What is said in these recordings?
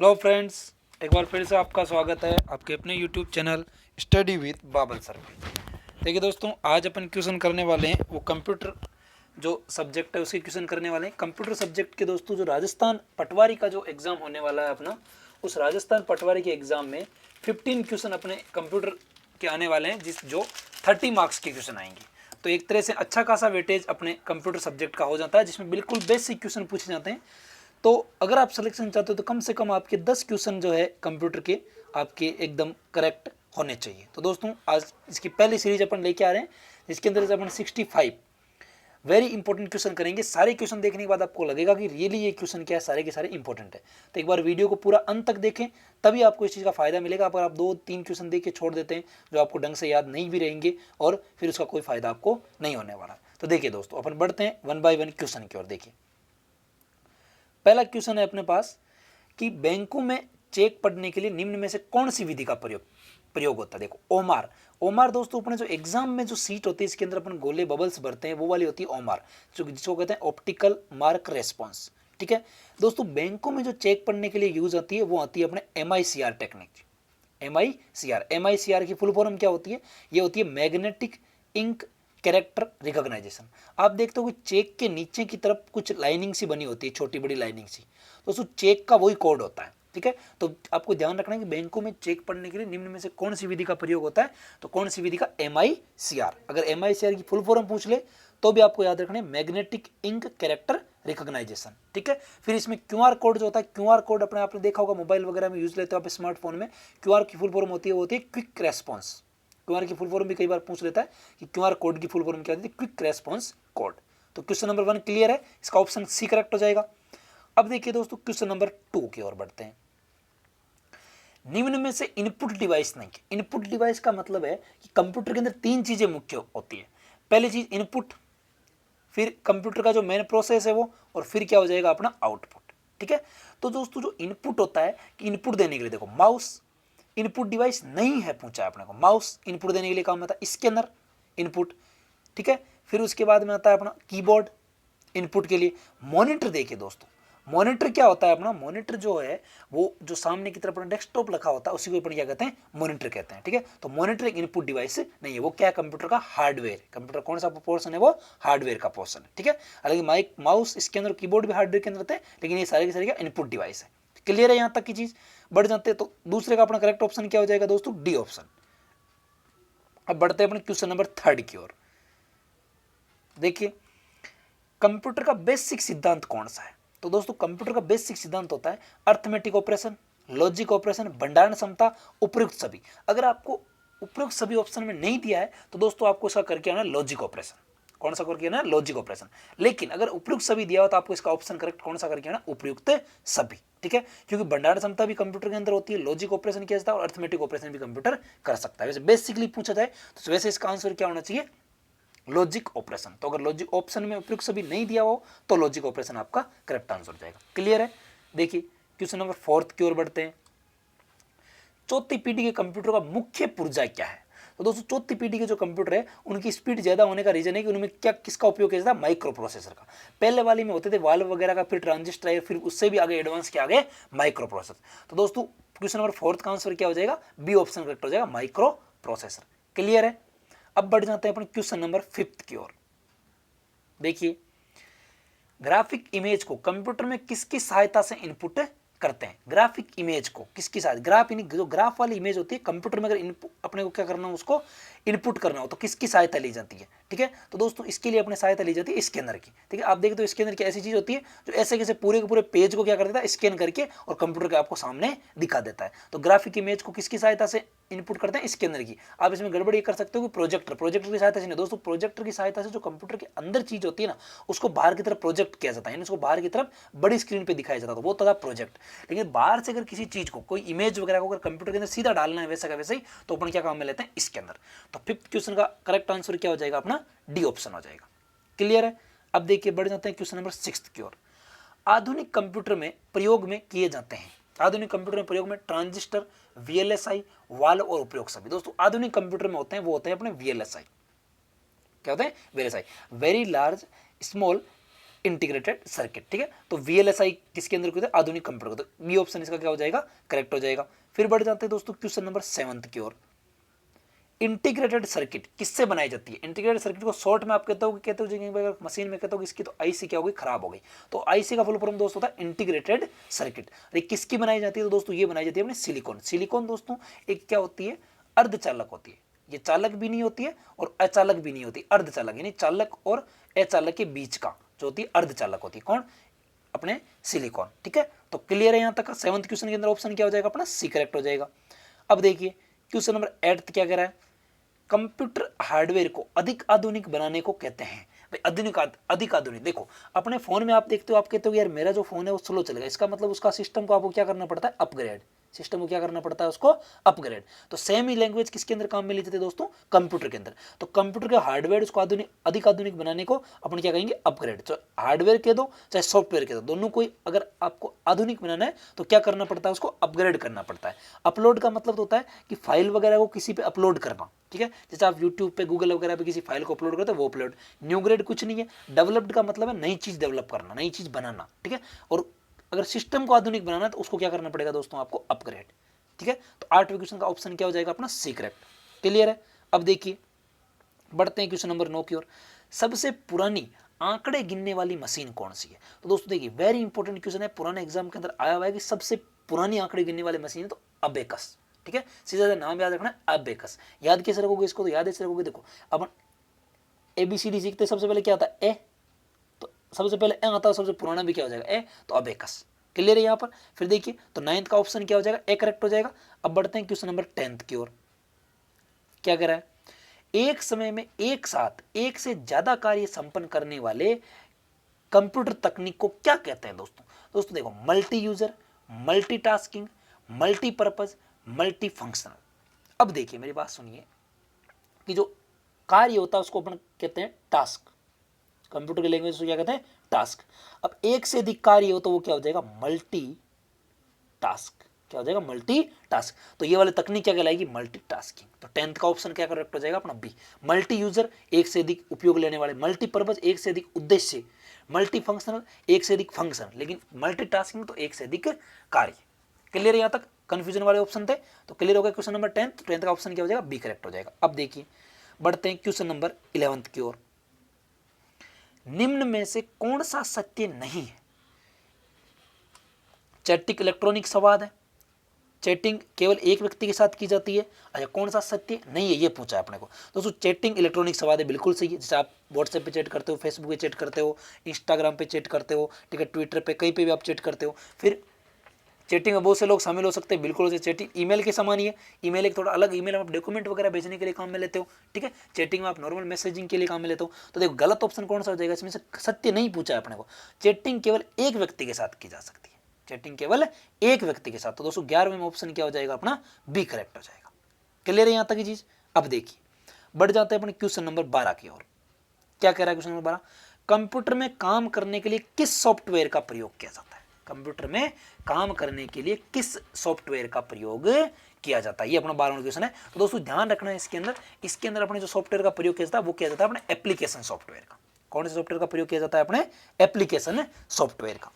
Hello friends, एक बार फिर से आपका स्वागत है आपके अपने YouTube channel study with Babal sir पे। देखिए दोस्तों, आज अपन क्वेश्चन करने वाले हैं वो कंप्यूटर जो सब्जेक्ट है उसके क्वेश्चन करने वाले हैं। कंप्यूटर सब्जेक्ट के दोस्तों जो राजस्थान पटवारी का जो एग्ज़ाम होने वाला है अपना, उस राजस्थान पटवारी के एग्ज़ाम में 15 क्वेश्चन अपने कंप्यूटर के आने वाले हैं, जिस जो 30 मार्क्स के क्वेश्चन आएंगे। तो एक तरह से अच्छा खासा वेटेज अपने कंप्यूटर सब्जेक्ट का हो जाता है, जिसमें बिल्कुल बेसिक क्वेश्चन पूछे जाते हैं। तो अगर आप सिलेक्शन चाहते हो तो कम से कम आपके 10 क्वेश्चन जो है कंप्यूटर के आपके एकदम करेक्ट होने चाहिए। तो दोस्तों, आज इसकी पहली सीरीज अपन लेके आ रहे हैं, जिसके अंदर अपन 65 वेरी इंपॉर्टेंट क्वेश्चन करेंगे। सारे क्वेश्चन देखने के बाद आपको लगेगा कि रियली ये क्वेश्चन क्या है, सारे के सारे इंपॉर्टेंट है। तो एक बार वीडियो को पूरा अंत तक देखें, तभी आपको इस चीज़ का फायदा मिलेगा। अगर आप 2-3 क्वेश्चन देख के छोड़ देते हैं जो आपको ढंग से याद नहीं भी रहेंगे, और फिर उसका कोई फायदा आपको नहीं होने वाला। तो देखिए दोस्तों, अपन बढ़ते हैं 1 बाय 1 क्वेश्चन की ओर। देखिए, पहला क्वेश्चन है अपने पास कि बैंकों में चेक पढ़ने के लिए निम्न में से कौन सी विधि का प्रयोग होता है। देखो, ओमार। ओमार दोस्तों, अपने जो एग्जाम में जो सीट होती है इसके अंदर अपन गोले बबल्स भरते हैं, वो वाली होती है ओमार, जो जिसको कहते हैं ऑप्टिकल मार्क रेस्पॉन्स। ठीक है दोस्तों, बैंकों में जो चेक पढ़ने के लिए यूज होती है वो आती है अपने MICR टेक्निक। MICR की फुल फॉर्म क्या होती है? ये होती है मैग्नेटिक इंक कैरेक्टर रिकॉग्नाइजेशन। आप देखते हो कि चेक के नीचे की तरफ कुछ लाइनिंग सी बनी होती है, छोटी बड़ी लाइनिंग सी, तो उस चेक का वही कोड होता है। ठीक है, तो आपको ध्यान रखना है कि बैंकों में चेक पढ़ने के लिए निम्न में से कौन सी विधि का प्रयोग होता है, तो कौन सी विधि का? MICR। अगर MICR की फुल फॉर्म पूछ ले तो भी आपको याद रखना है मैग्नेटिक इंक कैरेक्टर रिकॉग्नाइजेशन। ठीक है, फिर इसमें QR कोड जो होता है, QR कोड अपने आपने देखा होगा मोबाइल वगैरह में यूज लेते हो आप, स्मार्टफोन में QR की फुल फॉर्म होती है, वो होती है क्विक रेस्पॉन्स। QR की फुल फॉर्म भी कई बार पूछ लेता है कि QR कोड की फुल फॉर्म क्या होती है? Quick response code. तो क्वेश्चन नंबर 1 क्लियर है, इसका ऑप्शन सी करेक्ट हो जाएगा। अब देखिए दोस्तों, क्वेश्चन नंबर 2 की ओर बढ़ते हैं। निम्न में से इनपुट डिवाइस नहीं। इनपुट डिवाइस का मतलब है कि कंप्यूटर के अंदर 3 चीजें मुख्य होती है। पहली चीज इनपुट, फिर कंप्यूटर का जो मेन प्रोसेस है वो, और फिर क्या हो जाएगा अपना आउटपुट। ठीक है, तो दोस्तों जो इनपुट होता है कि इनपुट देने के लिए, देखो माउस इनपुट डिवाइस नहीं है, पूछा है अपने को। माउस इनपुट देने के लिए काम आता है, इसके अंदर इनपुट। ठीक है, फिर उसके बाद में आता है अपना कीबोर्ड इनपुट के लिए। मॉनिटर देखिए दोस्तों, मॉनिटर क्या होता है अपना? मॉनिटर जो है वो जो सामने की तरफ अपना डेस्कटॉप रखा होता है उसी को अपन क्या कहते हैं? मॉनिटर कहते हैं। ठीक है, तो मॉनिटर एक इनपुट डिवाइस नहीं है, वो क्या है? कंप्यूटर का हार्डवेयर। कंप्यूटर कौन सा पोर्शन है? वो हार्डवेयर का पोर्शन है। ठीक है, हालांकि माइक माउस इसके अंदर, कीबोर्ड भी हार्डवेयर के अंदर रहते हैं, लेकिन ये सारे के सारे क्या इनपुट डिवाइस है। क्लियर है यहां तक की चीज? बढ़ जाते हैं तो दूसरे का अपना करेक्ट ऑप्शन क्या हो जाएगा दोस्तों? D option. अब बढ़ते हैं अपने क्वेश्चन नंबर 3 की ओर। देखिए, कंप्यूटर का बेसिक सिद्धांत कौन सा है? तो दोस्तों, कंप्यूटर का बेसिक सिद्धांत होता है अर्थमेटिक ऑपरेशन, लॉजिक ऑपरेशन, भंडारण क्षमता, उपयुक्त सभी। अगर आपको उपयुक्त सभी ऑप्शन में नहीं दिया है तो दोस्तों आपको इसका करके आना लॉजिक ऑपरेशन। कौन सा करके आना? Logic operation. लेकिन अगर उपयुक्त सभी दिया हो तो आपको इसका ऑप्शन करेक्ट कौन सा करके आना? उपयुक्त सभी। ठीक है, क्योंकि भंडारण क्षमता भी कंप्यूटर के अंदर होती है, लॉजिक ऑपरेशन किया जाता है, और अर्थमेटिक ऑपरेशन भी कंप्यूटर कर सकता है। वैसे बेसिकली पूछा जाए तो वैसे इसका आंसर क्या होना चाहिए? Logic operation. तो अगर लॉजिक ऑप्शन में उपयुक्त सभी नहीं दिया हो तो लॉजिक ऑपरेशन आपका करेक्ट आंसर हो जाएगा। क्लियर है? देखिए, क्वेश्चन नंबर 4 की ओर बढ़ते हैं। चौथी पीढ़ी के कंप्यूटर का मुख्य पुर्जा क्या है? तो दोस्तों, चौथी पीढ़ी के जो कंप्यूटर है उनकी स्पीड ज्यादा होने का रीजन है कि उनमें क्या किसका उपयोग किया जाता है? माइक्रो प्रोसेसर का। पहले वाली में होते थे वाल्व वगैरह का, फिर ट्रांजिस्टर, फिर उससे भी आगे एडवांस के आगे माइक्रो प्रोसेसर। तो दोस्तों, क्वेश्चन नंबर 4 का आंसर क्या हो जाएगा? बी ऑप्शन करेक्ट हो जाएगा, माइक्रो प्रोसेसर। क्लियर है? अब बढ़ जाते हैं अपने क्वेश्चन नंबर 5 की ओर। देखिए, ग्राफिक इमेज को कंप्यूटर में किसकी सहायता से इनपुट करते हैं? ग्राफिक इमेज को किसकी सहायता? ग्राफ यानी जो ग्राफ वाली इमेज होती है कंप्यूटर में, अगर अपने को क्या करना हो, उसको इनपुट करना हो तो किसकी सहायता ली जाती है? ठीक है, तो दोस्तों इसके लिए अपने सहायता ली जाती है स्कैनर की। ठीक है, आप देखते हो स्कैनर की ऐसी चीज होती है जो ऐसे कैसे पूरे के पूरे पेज को क्या कर देता है? स्कैन करके और कंप्यूटर के आपको सामने दिखा देता है। तो ग्राफिक इमेज को किसकी सहायता से इनपुट करते हैं? स्कैनर की। आप इसमें गड़बड़ ये कर सकते हो कि प्रोजेक्टर की सहायता से नहीं दोस्तों, प्रोजेक्टर की सहायता से जो कंप्यूटर के अंदर चीज होती है ना, उसको बाहर की तरफ प्रोजेक्ट किया जाता है, यानी उसको बाहर की तरफ बड़ी स्क्रीन पे दिखाया जाता है, तो वो था प्रोजेक्ट। लेकिन बाहर से अगर किसी चीज को, कोई इमेज वगैरह को अगर कंप्यूटर के अंदर सीधा डालना है वैसा का वैसे ही, तो अपन क्या काम में लेते हैं? इसके अंदर। तो 5th क्वेश्चन का करेक्ट आंसर क्या हो जाएगा अपना? डी ऑप्शन हो जाएगा। क्लियर है? अब देखिए, बढ़ जाते हैं क्वेश्चन नंबर 6 की ओर। आधुनिक कंप्यूटर में प्रयोग में किए जाते हैं, आधुनिक कंप्यूटर में प्रयोग में ट्रांजिस्टर, VLSI, वाल्व और उपयोग सभी। दोस्तों, आधुनिक कंप्यूटर में होते हैं, वो होते हैं अपने VLSI। क्या होते हैं? VLSI, very large small integrated circuit, ठीक है। तो VLSI किसके अंदर होता है, आधुनिक कंप्यूटर। तो बी ऑप्शन इसका क्या हो जाएगा, करेक्ट हो जाएगा। फिर बढ़ जाते हैं दोस्तों क्वेश्चन नंबर 7 की ओर। इंटीग्रेटेड सर्किट किससे बनाई जाती है। इंटीग्रेटेड सर्किट को शॉर्ट में आप कहते हो मशीन में कहते हो इसकी तो आईसी क्या होगी, खराब हो गई। तो आईसी का फुल फॉर्म दोस्तों होता है इंटीग्रेटेड सर्किट। ये किसकी बनाई जाती है, तो दोस्तों ये बनाई जाती है अपने सिलिकॉन। सिलिकॉन दोस्तों एक क्या होती है, अर्धचालक होती है। ये चालक भी नहीं होती है और अचालक भी नहीं होती, अर्धचालक, यानी चालक और अचालक के बीच का जो होती है अर्धचालक होती है। कौन, अपने सिलिकॉन, ठीक है। तो क्लियर है यहां तक। 7th क्वेश्चन के अंदर ऑप्शन क्या हो जाएगा अपना, सी करेक्ट हो जाएगा। अब देखिए क्वेश्चन नंबर 8 क्या कह रहा है, कंप्यूटर हार्डवेयर को अधिक आधुनिक बनाने को कहते हैं। भाई अधिक आधुनिक, देखो अपने फोन में आप देखते हो, आप कहते हो यार मेरा जो फोन है वो स्लो चलेगा, इसका मतलब उसका सिस्टम को आपको क्या करना पड़ता है, अपग्रेड। सिस्टम को क्या करना पड़ता है, उसको अपग्रेड। तो सेम ही लैंग्वेज किसके अंदर काम में ली जाती है दोस्तों, कंप्यूटर के अंदर। तो कंप्यूटर के हार्डवेयर उसको अधिक आधुनिक बनाने को अपन क्या कहेंगे, अपग्रेड। तो हार्डवेयर कह दो चाहे सॉफ्टवेयर कह दो, दोनों को अगर आपको आधुनिक बनाना है तो क्या करना पड़ता है, उसको अपग्रेड करना पड़ता है। अपलोड का मतलब होता है कि फाइल वगैरह को किसी पे अपलोड करना, ठीक है। जैसे आप यूट्यूब पे, गूगल वगैरह पे किसी फाइल को अपलोड करते हो वो अपलोड। न्यू ग्रेड कुछ नहीं है। डेवलप्ड का मतलब है नई चीज डेवलप करना, नई चीज बनाना, ठीक है। और अगर सिस्टम को आधुनिक बनाना है तो उसको क्या करना पड़ेगा दोस्तों, आपको अपग्रेड, ठीक है। तो 8वें क्वेश्चन का ऑप्शन क्या हो जाएगा अपना, सी करेक्ट। क्लियर है। अब देखिए बढ़ते हैं क्वेश्चन नंबर 9 की ओर। सबसे पुरानी आंकड़े गिनने वाली मशीन कौन सी है। तो दोस्तों देखिए वेरी इंपॉर्टेंट क्वेश्चन है, पुराने एग्जाम के अंदर आया हुआ है कि सबसे पुरानी आंकड़े गिनने वाली मशीन है तो अबेकस, ठीक है। सीधा नाम याद रखना है अबेकस। याद कैसे रखोगे इसको, तो याद ऐसे रखोगे, देखो अपन ABCD सीखते सबसे पहले क्या आता है, ए, तो सबसे पहले ए आता है, सबसे पुराना भी क्या हो जाएगा, ए, तो अबेकस। क्लियर है यहाँ पर। फिर देखिए तो 9th का ऑप्शन क्या हो जाएगा, ए करेक्ट हो जाएगा। अब बढ़ते हैं क्वेश्चन नंबर 10th की ओर। क्या कह रहा है, एक समय में एक साथ एक से ज्यादा कार्य संपन्न करने वाले कंप्यूटर तकनीक को क्या कहते हैं दोस्तों। दोस्तों देखो multi user, multitasking, multipurpose, multi functional. अब देखिए मेरी बात सुनिए कि जो कार्य होता है उसको अपन कहते हैं टास्क, कंप्यूटर की लैंग्वेज को क्या कहते हैं, टास्क। अब एक से अधिक कार्य हो तो वो क्या हो जाएगा, मल्टी टास्क। क्या हो जाएगा, मल्टी टास्क। तो ये वाली तकनीक क्या कहलाएगी, मल्टीटास्किंग। तो 10th का ऑप्शन क्या करेक्ट हो जाएगा अपना, बी। मल्टी यूजर एक से अधिक उपयोग लेने वाले, मल्टीपर्पज एक से अधिक उद्देश्य, मल्टी फंक्शनल एक से अधिक फंक्शन, लेकिन मल्टीटास्किंग तो एक से अधिक कार्य। क्लियर है, यहां तक कंफ्यूजन वाले ऑप्शन थे। तो क्लियर हो गया क्वेश्चन नंबर 10th का ऑप्शन क्या हो जाएगा, बी करेक्ट हो जाएगा। अब देखिए बढ़ते हैं क्वेश्चन नंबर 11 की ओर। निम्न में से कौन सा सत्य नहीं है। चैटिंग इलेक्ट्रॉनिक संवाद है, चैटिंग केवल एक व्यक्ति के साथ की जाती है। अच्छा कौन सा सत्य नहीं है ये पूछा है अपने को। दोस्तों चैटिंग इलेक्ट्रॉनिक संवाद है, बिल्कुल सही है। जैसे आप व्हाट्सएप पे चैट करते हो, फेसबुक पे चैट करते हो, इंस्टाग्राम पे चैट करते हो, ठीक है, ट्विटर पे, कहीं पे भी आप चैट करते हो। फिर चैटिंग में बहुत से लोग शामिल हो सकते हैं, बिल्कुल से चैटिंग ईमेल के समान ही है। ईमेल एक थोड़ा अलग, ईमेल में आप डॉक्यूमेंट वगैरह भेजने के लिए काम में लेते हो, ठीक है। चैटिंग में आप नॉर्मल मैसेजिंग के लिए काम में लेते हो। तो देखो गलत ऑप्शन कौन सा हो जाएगा, इसमें से सत्य नहीं पूछा है अपने को। चैटिंग केवल एक व्यक्ति के साथ की जा सकती है, चैटिंग केवल एक व्यक्ति के साथ। तो दोस्तों 11वें में ऑप्शन क्या हो जाएगा अपना, बी करेक्ट हो जाएगा। क्लियर है यहां तक की चीज। अब देखिए बढ़ जाते हैं अपने क्वेश्चन नंबर 12 की ओर। क्या कह रहा है क्वेश्चन नंबर 12, कंप्यूटर में काम करने के लिए किस सॉफ्टवेयर का प्रयोग किया जाता है। कंप्यूटर में काम करने के लिए किस सॉफ्टवेयर का प्रयोग किया जाता है, ये अपना 12वां क्वेश्चन है। तो दोस्तों ध्यान रखना है इसके अंदर अपने जो सॉफ्टवेयर का प्रयोग किया जाता है वो किया जाता है अपने एप्लीकेशन सॉफ्टवेयर का। कौन से सॉफ्टवेयर का प्रयोग किया जाता है, अपने एप्लीकेशन सॉफ्टवेयर का।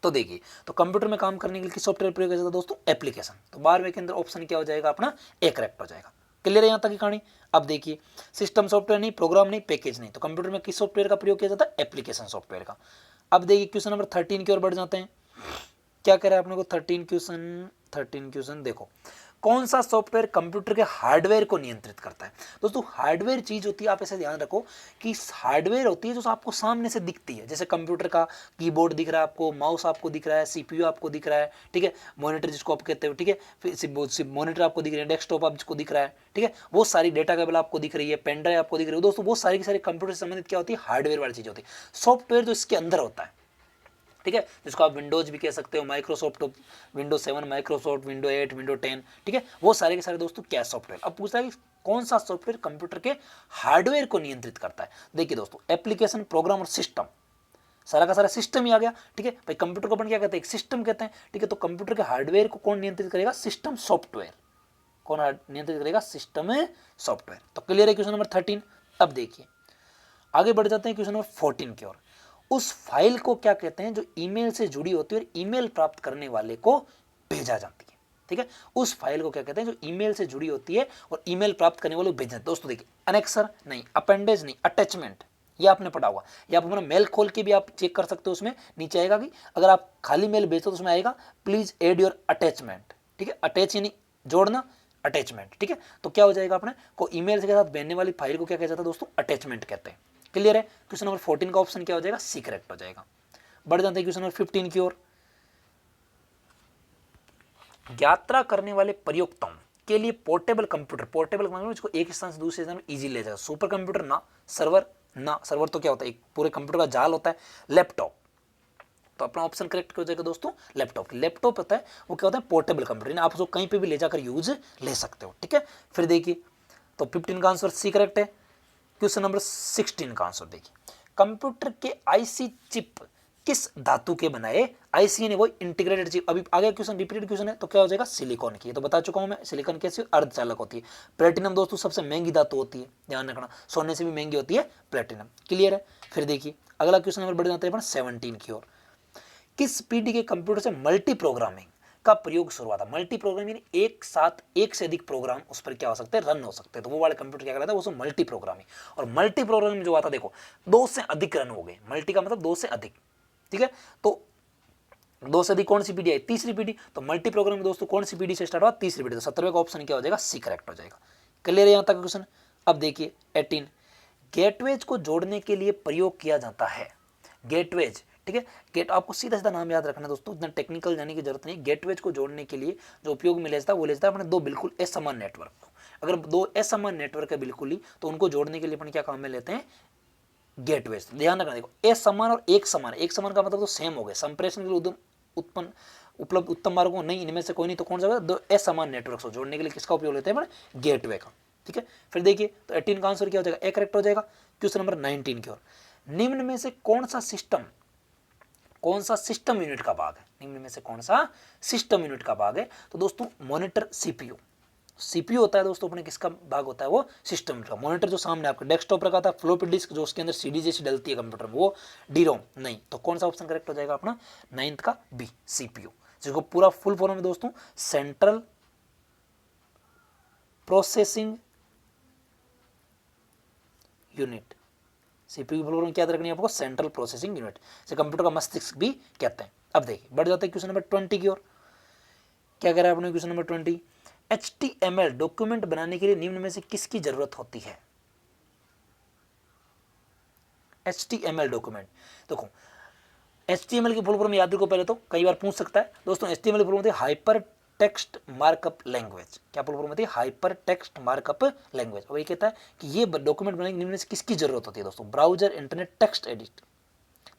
तो देखिए तो कंप्यूटर में काम करने के लिए किस सॉफ्टवेयर प्रयोग किया जाता है दोस्तों, एप्लीकेशन। तो 12वें के अंदर ऑप्शन क्या हो जाएगा अपना, ए करेक्ट हो जाएगा। क्लियर है यहां तक की कहानी। अब देखिए सिस्टम सॉफ्टवेयर नहीं, प्रोग्राम नहीं, पैकेज नहीं, तो कंप्यूटर में किस सॉफ्टवेयर का प्रयोग किया जाता है, एप्लीकेशन सॉफ्टवेयर का। अब देखिए क्वेश्चन नंबर 13 की ओर बढ़ जाते हैं। क्या कह रहा है अपने को 13 क्वेश्चन देखो, कौन सा सॉफ्टवेयर कंप्यूटर के हार्डवेयर को नियंत्रित करता है। दोस्तों हार्डवेयर चीज होती है, आप ऐसे ध्यान रखो कि हार्डवेयर होती है जो आपको सामने से दिखती है। जैसे कंप्यूटर का कीबोर्ड दिख रहा है आपको, माउस आपको दिख रहा है, CPU आपको दिख रहा है, ठीक है, मॉनिटर जिसको आप कहते हो, ठीक है, फिर मॉनिटर आपको दिख रहा है, डेस्कटॉप आप जिसको दिख रहा है, ठीक है, वो सारी डेटा केबल आपको दिख रही है, पेन ड्राइव आपको दिख रही है। दोस्तों वो सारी की सारी कंप्यूटर से संबंधित क्या होती है, हार्डवेयर वाली चीज होती है। सॉफ्टवेयर जो इसके अंदर होता है, ठीक है, जिसको आप विंडोज भी कह सकते हो, Microsoft Windows 7, Microsoft window 8, window 10, ठीक है, वो सारे के सारे दोस्तों क्या सॉफ्टवेयर। अब पूछता है कि कौन सा सॉफ्टवेयर कंप्यूटर के हार्डवेयर को नियंत्रित करता है। देखिए दोस्तों एप्लीकेशन, प्रोग्राम और सिस्टम, सारा का सारा सिस्टम ही आ गया, ठीक है भाई। कंप्यूटर को अपन क्या कहते हैं, एक सिस्टम कहते हैं, ठीक है। तो कंप्यूटर के हार्डवेयर को कौन नियंत्रित करेगा, सिस्टम सॉफ्टवेयर। कौन नियंत्रित करेगा, सिस्टम सॉफ्टवेयर। तो क्लियर है क्वेश्चन नंबर 13। अब देखिए आगे बढ़ जाते हैं क्वेश्चन नंबर 14 की ओर। उस फाइल को क्या कहते हैं, जो ईमेल से जुड़ी होती है और ईमेल प्राप्त करने वाले को भेजा जाती है। ठीक है, उस फाइल को क्या कहते हैं, जो ईमेल से जुड़ी होती है और ईमेल प्राप्त करने वाले को भेजा। दोस्तों देखिए, अनेक्सर नहीं, अपेंडेज नहीं, अटैचमेंट, ये आपने पढ़ा हुआ। ये आप अपना मेल खोल के भी आप चेक कर सकते हो, उसमें नीचे आएगा कि अगर आप खाली मेल भेजते हो तो उसमें आएगा प्लीज एड योर अटैचमेंट। ठीक है, अटैच यानी जोड़ना, अटैचमेंट। ठीक है, तो क्या हो जाएगा अपने को ईमेल के साथ भेजने वाली फाइल को क्या कहता है दोस्तों, अटैचमेंट कहते हैं। क्लियर है। क्वेश्चन नंबर 14 का ऑप्शन क्या हो जाएगा, सी करेक्ट हो जाएगा। बढ़ जाते हैं क्वेश्चन नंबर 15 की ओर। यात्रा करने वाले प्रयोक्ताओं के लिए पोर्टेबल कंप्यूटर, पोर्टेबल मतलब इसको एक स्थान से दूसरे स्थान में इजी ले जाएगा। सुपर कंप्यूटर ना, सर्वर ना, सर्वर तो क्या होता है, एक पूरे कंप्यूटर का जाल होता है। लैपटॉप, तो अपना ऑप्शन करेक्ट हो जाएगा दोस्तों, लैपटॉप। लैपटॉप होता है वो क्या होता है, पोर्टेबल कंप्यूटर, आप उसको कहीं पे भी ले जाकर यूज ले सकते हो। ठीक है, फिर देखिए, तो 15 का आंसर सी करेक्ट है। क्वेश्चन नंबर 16 का आंसर देखिए, कंप्यूटर के आईसी चिप किस धातु के बनाए, आईसी यानी वो इंटीग्रेटेड चिप। अभी आगे क्वेश्चन रिपीटेड क्वेश्चन है, तो क्या हो जाएगा, सिलिकॉन की। तो बता चुका हूं मैं, सिलिकॉन कैसी अर्धचालक होती है। प्लेटिनम दोस्तों सबसे महंगी धातु होती है, ध्यान रखना, सोने से भी महंगी होती है प्लेटिनम। क्लियर है। फिर देखिए अगला क्वेश्चन नंबर बढ़ जाते हैं 17 की ओर। किस पीढ़ी के कंप्यूटर से मल्टी प्रोग्रामिंग का प्रयोग शुरू हुआ था। मल्टी प्रोग्राम यानी एक साथ एक से अधिक प्रोग्राम उस पर क्या हो सकते हैं, रन हो सकते हैं। तो वो वाले कंप्यूटर क्या कहलाता है, वो मल्टी प्रोग्रामिंग। और मल्टी प्रोग्रामिंग जो आता देखो, 2 से अधिक रन हो गए, मल्टी का मतलब 2 से अधिक। ठीक है, तो 2 से अधिक कौन सी पीढ़ी है, तीसरी पीढ़ी। तो मल्टी प्रोग्रामिंग दोस्तों कौन सी पीढ़ी से स्टार्ट हुआ, तीसरी पीढ़ी। तो 17वें का ऑप्शन क्या हो जाएगा, सी करेक्ट हो जाएगा। क्लियर है यहां तक क्वेश्चन। अब देखिए 18, गेटवेज को जोड़ने के लिए प्रयोग किया जाता है। गेटवेज, ठीक है, गेट आपको सीधा सीधा नाम याद रखना दोस्तों, इतना टेक्निकल जाने की जरूरत नहीं। गेटवेज को जोड़ने के लिए जो उपयोग में ले जाता है वो ले जाता है अपने 2 बिल्कुल असमान नेटवर्क को। अगर 2 असमान नेटवर्क है बिल्कुल ही, तो उनको जोड़ने के लिए अपन क्या काम में लेते हैं, गेटवेज। ध्यान रखना, देखो असमान और एक समान, एक समान का मतलब तो सेम हो गए, संप्रेषण के लिए उत्पन्न उपलब्ध उत्तम मार्गों नहीं, इनमें से कोई नहीं, तो कौन सा होगा, 2 असमान नेटवर्क को जोड़ने के लिए किसका उपयोग लेते हैं, गेटवे का। ठीक है, फिर देखिए तो 18 का आंसर क्या हो जाएगा, ए करेक्ट हो जाएगा। क्वेश्चन नंबर 19 की ओर, निम्न में से कौन सा सिस्टम यूनिट का भाग है, निम्न में से कौन सा सिस्टम यूनिट का भाग है। तो दोस्तों मॉनिटर सीपीयू, सीपीयू होता है दोस्तों अपने, किसका भाग होता है, वो सिस्टम यूनिट का। मॉनिटर जो सामने आपके डेस्कटॉप रखा था, फ्लोपी डिस्क जो उसके अंदर सीडी जैसी डलती है कंप्यूटर में, वो डीरोम नहीं। तो कौन सा ऑप्शन करेक्ट हो जाएगा अपना 9th का बी, सीपीयू, जिसको पूरा फुल फॉर्म में दोस्तों central processing unit. CPU full form क्या याद रखनी है आपको, सेंट्रल प्रोसेसिंग यूनिट, से कंप्यूटर का मस्तिष्क भी कहते हैं। अब देखिए बढ़ जाते हैं क्वेश्चन नंबर 20 की ओर। क्या कह रहा है आपने क्वेश्चन नंबर 20, HTML डॉक्यूमेंट बनाने के लिए निम्न में से किसकी जरूरत होती है। HTML डॉक्यूमेंट, देखो HTML की फुल फॉर्म याद रखो पहले, तो कई बार पूछ सकता है दोस्तों। HTML की फुल फॉर्म होती है हाइपर टेक्स्ट मार्कअप लैंग्वेज। क्या फुल फॉर्म होती है, हाइपर टेक्स्ट मार्कअप लैंग्वेज। और ये कहता है कि ये डॉक्यूमेंट बनाने के निम्न में से किसकी जरूरत होती है दोस्तों, ब्राउजर, इंटरनेट, टेक्स्ट एडिट।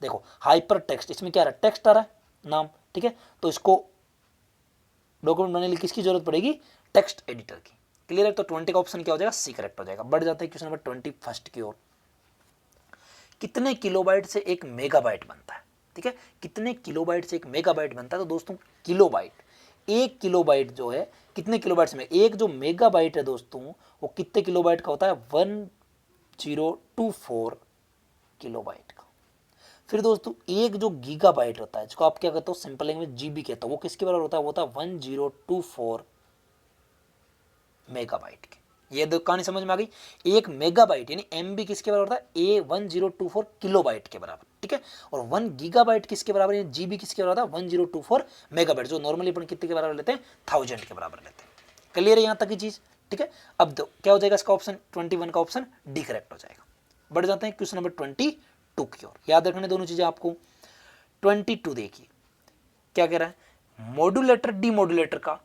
देखो हाइपर टेक्स्ट, इसमें क्या आ रहा है, टेक्स्ट आ रहा है नाम, ठीक है, तो इसको डॉक्यूमेंट बनाने के लिए किसकी जरूरत पड़ेगी, टेक्स्ट एडिटर की। क्लियर है। तो 20 का ऑप्शन क्या हो जाएगा, सी करेक्ट हो जाएगा। बढ़ जाते हैं क्वेश्चन नंबर 21 की ओर। कितने किलोबाइट से एक मेगाबाइट बनता है, ठीक है, कितने किलोबाइट से एक मेगाबाइट बनता है। तो दोस्तों किलोबाइट, 1 किलोबाइट जो है कितने किलोबाइट में, एक जो मेगाबाइट है दोस्तों वो कितने किलोबाइट का होता है, 1024 किलोबाइट का। फिर दोस्तों एक जो गीगाबाइट होता है, जिसको आप क्या कहते हो सिंपल लैंग्वेज जीबी कहते हो, वो किसके बराबर होता है, वो होता है 1024 मेगाबाइट के। ये दो कहानी समझ में आ गई। एक मेगाबाइट यानी एमबी किसके बराबर होता है, ए 1024 किलोबाइट के बराबर, ठीक है। और 1 गीगाबाइट किसके बराबर है, जीबी किसके बराबर होता है, 1024 मेगाबाइट, जो नॉर्मली अपन कितने के बराबर लेते हैं, 1000 के बराबर लेते हैं। क्लियर है यहां तक की चीज, ठीक है। अब दो क्या हो जाएगा इसका ऑप्शन, 21 का ऑप्शन डी करेक्ट हो जाएगा। बढ़ जाते हैं क्वेश्चन नंबर 22 की ओर। याद रखने दोनों चीजें आपको। 22 देखिए क्या कह रहा है, मॉड्यूलेटर डीमॉड्यूलेटर का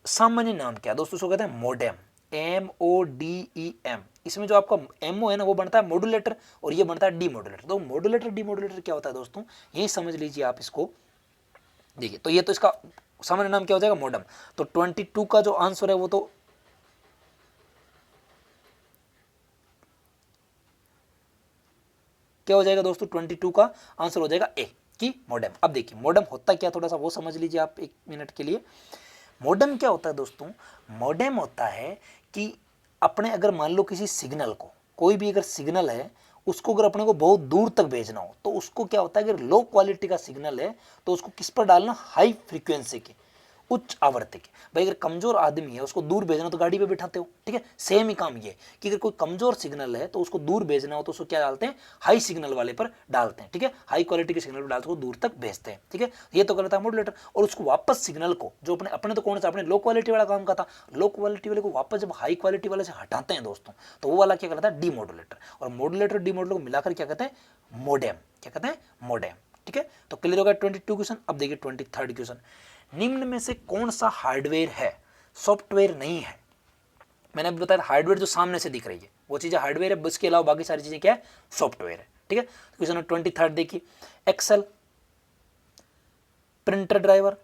सामान्य नाम क्या है दोस्तों, उसको कहते हैं मोडेम, MODEM। इसमें जो आपका MO है ना वो बनता है मॉड्यूलेटर और ये बनता है डीमॉड्यूलेटर। तो मॉड्यूलेटर डीमॉड्यूलेटर क्या होता है दोस्तों, यही समझ लीजिए आप इसको। देखिए तो ये तो इसका सामान्य नाम क्या हो जाएगा, मोडेम। तो 22 का जो आंसर है वो तो क्या हो जाएगा दोस्तों, 22 का आंसर हो जाएगा ए की मोडेम। अब देखिए मोडेम होता क्या, थोड़ा सा वो समझ लीजिए आप 1 मिनट के लिए। मोडेम क्या होता है दोस्तों, मोडेम होता है कि अपने अगर मान लो किसी सिग्नल को, कोई भी अगर सिग्नल है उसको अगर अपने को बहुत दूर तक भेजना हो तो उसको क्या होता है, अगर लो क्वालिटी का सिग्नल है तो उसको किस पर डालना, हाई फ्रीक्वेंसी के, उच्च आवर्ती के। भाई अगर कमजोर आदमी है उसको दूर भेजना तो गाड़ी पे बिठाते हो, ठीक है। सेम ही काम ये कि अगर कोई कमजोर सिग्नल है तो उसको दूर भेजना हो तो उसको क्या डालते हैं, हाई सिग्नल वाले पर डालते हैं, ठीक है। हाई क्वालिटी के सिग्नल पर डालते हो दूर तक भेजते हैं, ठीक है। ये तो करता है मॉड्यूलेटर। और उसको वापस सिग्नल को जो अपने अपने तो कौन सा, अपने लो क्वालिटी वाला काम का था, लो क्वालिटी वाले को वापस जब हाई क्वालिटी वाले से हटाते हैं दोस्तों, तो वो वाला क्या करता है, डीमॉड्यूलेटर। और मॉड्यूलेटर डीमॉड्यूलेटर को मिलाकर क्या कहते हैं, मोडेम। क्या कहते हैं, मोडेम, ठीक है। तो क्लियर होगा 22 क्वेश्चन। अब देखिए 23rd क्वेश्चन, निम्न में से कौन सा हार्डवेयर है, सॉफ्टवेयर नहीं है। मैंने अभी बताया हार्डवेयर जो सामने से दिख रही है वो चीजें हार्डवेयर है, उसके अलावा बाकी सारी चीजें क्या है, सॉफ्टवेयर है, ठीक है। क्वेश्चन 23rd देखिए, Excel, printer driver,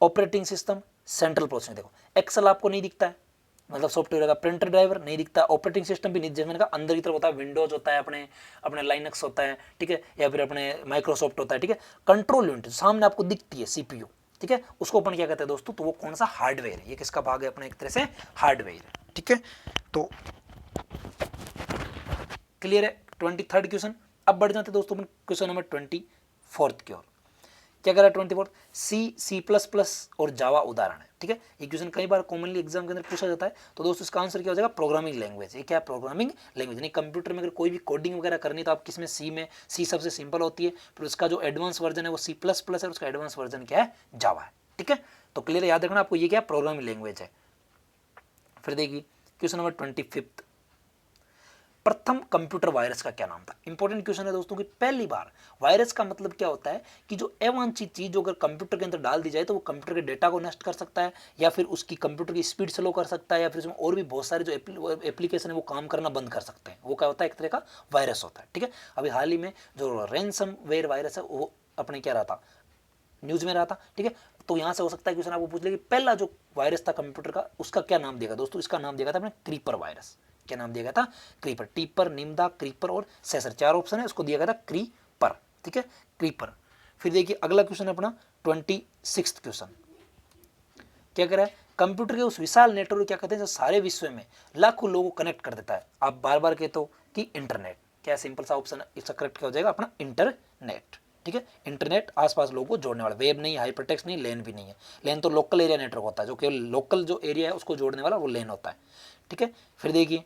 operating system, central processing. देखो एक्सेल आपको नहीं दिखता है, मतलब सॉफ्टवेयर का, प्रिंटर ड्राइवर नहीं दिखता, ऑपरेटिंग सिस्टम भी नहीं, जैसे मैंने कहा अंदर की तरफ होता है, विंडोज होता है, अपने अपने लाइनक्स होता है, ठीक है, या फिर अपने माइक्रोसॉफ्ट होता है, ठीक है। कंट्रोल यूनिट सामने आपको दिखती है, सीपीयू, ठीक है, उसको अपन क्या कहते हैं दोस्तों, तो वो कौन सा, हार्डवेयर है। ये किसका भाग है, अपने एक तरह से हार्डवेयर है, ठीक है। तो क्लियर है 23rd क्वेश्चन। अब बढ़ जाते दोस्तों अपन क्वेश्चन नंबर 24th की ओर। क्या कह रहा है 24th, C++ और जावा उदाहरण है, ठीक है। ये क्वेश्चन कई बार कॉमनली एग्जाम के अंदर पूछा जाता है। तो दोस्तों इसका आंसर क्या हो जाएगा, प्रोग्रामिंग लैंग्वेज। ये क्या है, प्रोग्रामिंग लैंग्वेज। नहीं, कंप्यूटर में अगर कोई भी कोडिंग वगैरह करनी तो आप किसमें, सी में। सी सबसे सिंपल होती है, फिर उसका जो एडवांस वर्जन है वो C++ है, उसका एडवांस वर्जन क्या है, जावा है, ठीक है। तो क्लियर याद रखना आपको, ये क्या प्रोग्रामिंग लैंग्वेज है। फिर देखिए क्वेश्चन नंबर 25th, प्रथम कंप्यूटर वायरस का क्या नाम था। इंपॉर्टेंट क्वेश्चन है दोस्तों कि पहली बार वायरस का मतलब क्या होता है कि जो अवांछित चीज जो अगर कंप्यूटर के अंदर डाल दी जाए तो वो कंप्यूटर के डेटा को नष्ट कर सकता है, या फिर उसकी कंप्यूटर की स्पीड स्लो कर सकता है, या फिर उसमें और भी बहुत सारे जो एप्लीकेशन है वो काम करना बंद कर सकते हैं। वो क्या होता है, एक तरह का वायरस होता है, ठीक है। अभी हाल ही में जो रैनसमवेयर वायरस है वो अपने क्या रहा था, न्यूज में रहा था, ठीक है। तो यहां से हो सकता है क्वेश्चन आपको पूछ ले कि पहला जो वायरस था कंप्यूटर का उसका क्या नाम दिया दोस्तों। इसका नाम दिया था अपने क्रीपर वायरस। क्या नाम दिया गया था, क्रीपर। टीपर, निम्दा, क्रीपर और सेसर, चार ऑप्शन है, उसको दिया गया था क्रीपर, ठीक है, क्रीपर। फिर देखिए अगला क्वेश्चन अपना 26th क्वेश्चन, क्या कह रहा है, कंप्यूटर के उस विशाल नेटवर्क क्या कहते हैं जो सारे विश्व में लाखों लोगों को कनेक्ट कर देता है। आप बार बार कहते हो कि इंटरनेट। क्या सिंपल सा ऑप्शन इसका करेक्ट क्या हो जाएगा, अपना इंटरनेट, ठीक है। इंटरनेट आसपास लोगों को जोड़ने वाला, वेब नहीं, हाइपरटेक्स्ट नहीं, लेन भी नहीं है। लेन तो लोकल एरिया नेटवर्क होता है, जो केवल लोकल जो एरिया है उसको जोड़ने वाला वो लेन होता है, ठीक है। फिर देखिए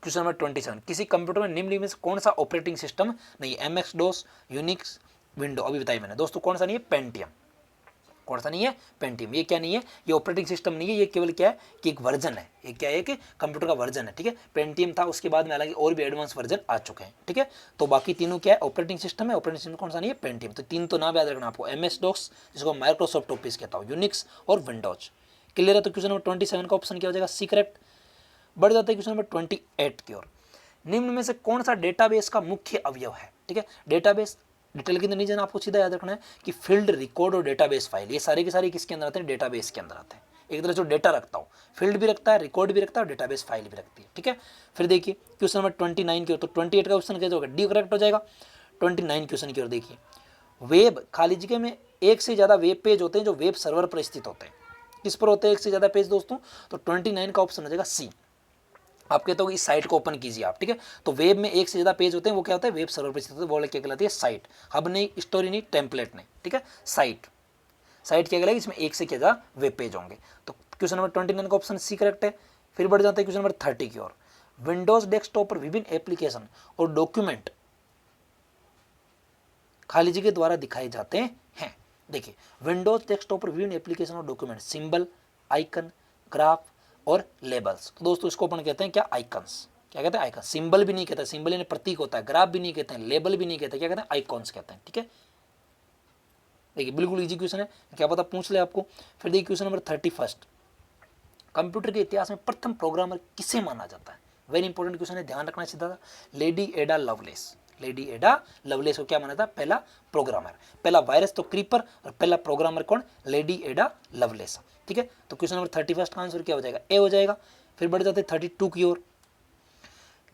क्वेश्चन नंबर 27, किसी कंप्यूटर में निम्न में से कौन सा ऑपरेटिंग सिस्टम नहीं है, एमएक्स डोस, यूनिक्स, विंडो। अभी बताइए मैंने दोस्तों कौन सा नहीं है, पेंटियम। कौन सा नहीं है, पेंटियम। ये क्या नहीं है, ये ऑपरेटिंग सिस्टम नहीं है, ये केवल क्या है कि एक वर्जन है। ये क्या है कि कंप्यूटर का वर्जन है, ठीक है। पेंटियम था, उसके बाद में हालांकि और भी एडवांस वर्जन आ चुके हैं, ठीक है। तो बाकी तीनों क्या है, ऑपरेटिंग सिस्टम है। ऑपरेटिंग सिस्टम कौन सा नहीं है, पेंटियम। तो तीन तो नाम याद रखना आपको, एमएस डॉस जिसको माइक्रोसॉफ्ट ऑफिस कहता हूँ, यूनिक्स और विंडोज। क्लियर है। तो क्वेश्चन नंबर 27 का ऑप्शन क्या हो जाएगा, सी करेक्ट। बढ़ जाता है क्वेश्चन नंबर 28 की ओर, निम्न में से कौन सा डेटाबेस का मुख्य अवयव है, ठीक है। डेटाबेस डिटेल के अंदर नहीं जाना, आपको सीधा याद रखना है कि फील्ड, रिकॉर्ड और डेटाबेस फाइल, ये सारे के सारे किसके अंदर आते हैं, डेटाबेस के अंदर आते हैं। एक तरह जो डेटा रखता हूँ, फील्ड भी रखता है, रिकॉर्ड भी रखता है और डेटाबेस फाइल भी रखती है, ठीक है। फिर देखिए क्वेश्चन नंबर 29 की ओर, तो 28 का ऑप्शन कैसे होगा, डी करेक्ट हो जाएगा। 29 क्वेश्चन की ओर देखिए, वेब खाली जगह में एक से ज़्यादा वेब पेज होते हैं जो वेब सर्वर पर स्थित होते हैं। किस पर होते हैं एक से ज़्यादा पेज दोस्तों, तो 29 का ऑप्शन हो जाएगा सी। आप कहते हो इस साइट को ओपन कीजिए आप, ठीक है। तो वेब में एक से ज्यादा पेज होते हैं, वो क्या होता है, वेब सर्वर पे स्थित होते हैं, वो क्या कहलाती है, साइट। हब नहीं, स्टोरी नहीं, टेम्पलेट नहीं, ठीक है, साइट। साइट क्या कहलाएगी, इसमें एक से क्या ज्यादा वेब पेज होंगे। तो क्वेश्चन नंबर 29 का ऑप्शन सी करेक्ट है। फिर बढ़ जाते हैं क्वेश्चन नंबर 30 की ओर, विंडोज डेस्कटॉप पर विभिन्न एप्लीकेशन और डॉक्यूमेंट खाली जगह द्वारा दिखाए जाते हैं। देखिए विंडोज डेस्कटॉप पर विभिन्न एप्लीकेशन और डॉक्यूमेंट, सिंबल, आइकन, ग्राफ और लेबल्स। तो दोस्तों इसको अपन कहते हैं क्या, आइकन्स। क्या कहते हैं, आइकन। सिंबल भी नहीं कहते, सिंबल यानी प्रतीक होता है। ग्राफ भी नहीं कहते हैं, लेबल भी नहीं कहते, क्या कहते हैं, आइकॉन्स कहते हैं, ठीक है। देखिए बिल्कुल इजी क्वेश्चन है, क्या पता पूछ ले आपको। फिर देखिए क्वेश्चन नंबर 31, कंप्यूटर के इतिहास में प्रथम प्रोग्रामर किसे माना जाता है। वेरी इंपॉर्टेंट क्वेश्चन है, ध्यान रखना सीधा था। लेडी एडा लवलेस। लेडी एडा लवलेस को क्या माना था, पहला प्रोग्रामर। पहला वायरस तो क्रीपर और पहला प्रोग्रामर कौन, लेडी एडा लवलेस, ठीक है। तो क्वेश्चन नंबर 31 का आंसर क्या हो जाएगा, ए हो जाएगा। फिर बढ़ जाते 32 की ओर,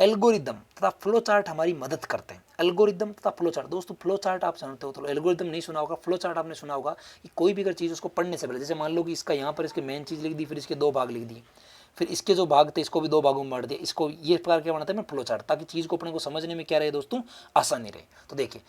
एल्गोरिदम तथा फ्लो चार्ट हमारी मदद करते हैं। एल्गोरिदम तथा फ्लो चार्ट, दोस्तों फ्लो चार्ट आप जानते हो, तो एल्गोरिदम नहीं सुना होगा, फ्लो चार्ट आपने सुना होगा कि कोई भी अगर चीज़ उसको पढ़ने से पहले, जैसे मान लो कि इसका यहाँ पर इसके मेन चीज़ लिख दी, फिर इसके दो भाग लिख दिए, फिर इसके जो भाग थे इसको भी 2 भागों में बांट दिया, इसको ये प्रकार क्या बनाते हैं मैं फ्लो चार्ट, ताकि चीज़ को अपने को समझने में क्या रहे दोस्तों, आसानी रहे। तो देखिए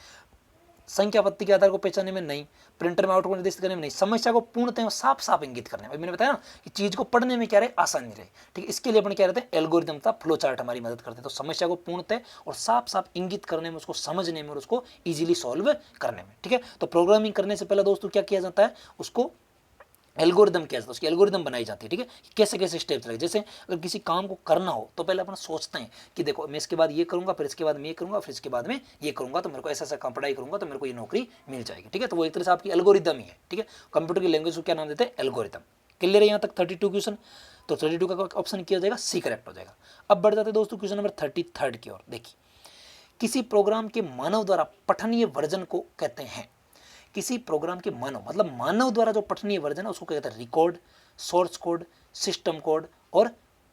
संख्या पत्ती के आधार को पहचानने में नहीं, प्रिंटर में आउटपुट को निर्दिष्ट करने में नहीं, समस्या को पूर्णतः साफ साफ इंगित करने में, मैंने बताया ना कि चीज को पढ़ने में क्या रहे, आसानी रहे। ठीक है, इसके लिए अपन क्या रहते हैं, एल्गोरिदम का फ्लो चार्ट हमारी मदद करते हैं। तो समस्या को पूर्णतः और साफ साफ इंगित करने में, उसको समझने में और उसको इजीली सॉल्व करने में। ठीक है, तो प्रोग्रामिंग करने से पहले दोस्तों क्या किया जाता है, उसको एल्गोरिदम क्या है, उसकी एल्गोरिदम बनाई जाती है। ठीक है, कैसे कैसे स्टेप्स लगे, जैसे अगर किसी काम को करना हो तो पहले अपन सोचते हैं कि देखो मैं इसके बाद ये करूंगा, फिर इसके बाद मैं ये करूंगा, फिर इसके बाद में ये करूंगा, तो मेरे को ऐसा ऐसा काम पढ़ाई करूंगा तो मेरे को ये नौकरी मिल जाएगी। ठीक है, तो वो एक तरह से आपकी एल्गोरिदम ही है। ठीक है, कंप्यूटर की लैंग्वेज को क्या नाम देते हैं, एल्गोरिदम। क्लियर है यहाँ तक 32 क्वेश्चन। तो 32 का ऑप्शन किया जाएगा सी करेक्ट हो जाएगा। अब बढ़ जाते दोस्तों क्वेश्चन नंबर 33 की ओर। देखिए किसी प्रोग्राम के मानव द्वारा पठनीय वर्जन को कहते हैं, किसी प्रोग्राम के मानव मतलब मानव द्वारा जो पठनीय वर्जन है उसको कहते हैं record, source code, system code और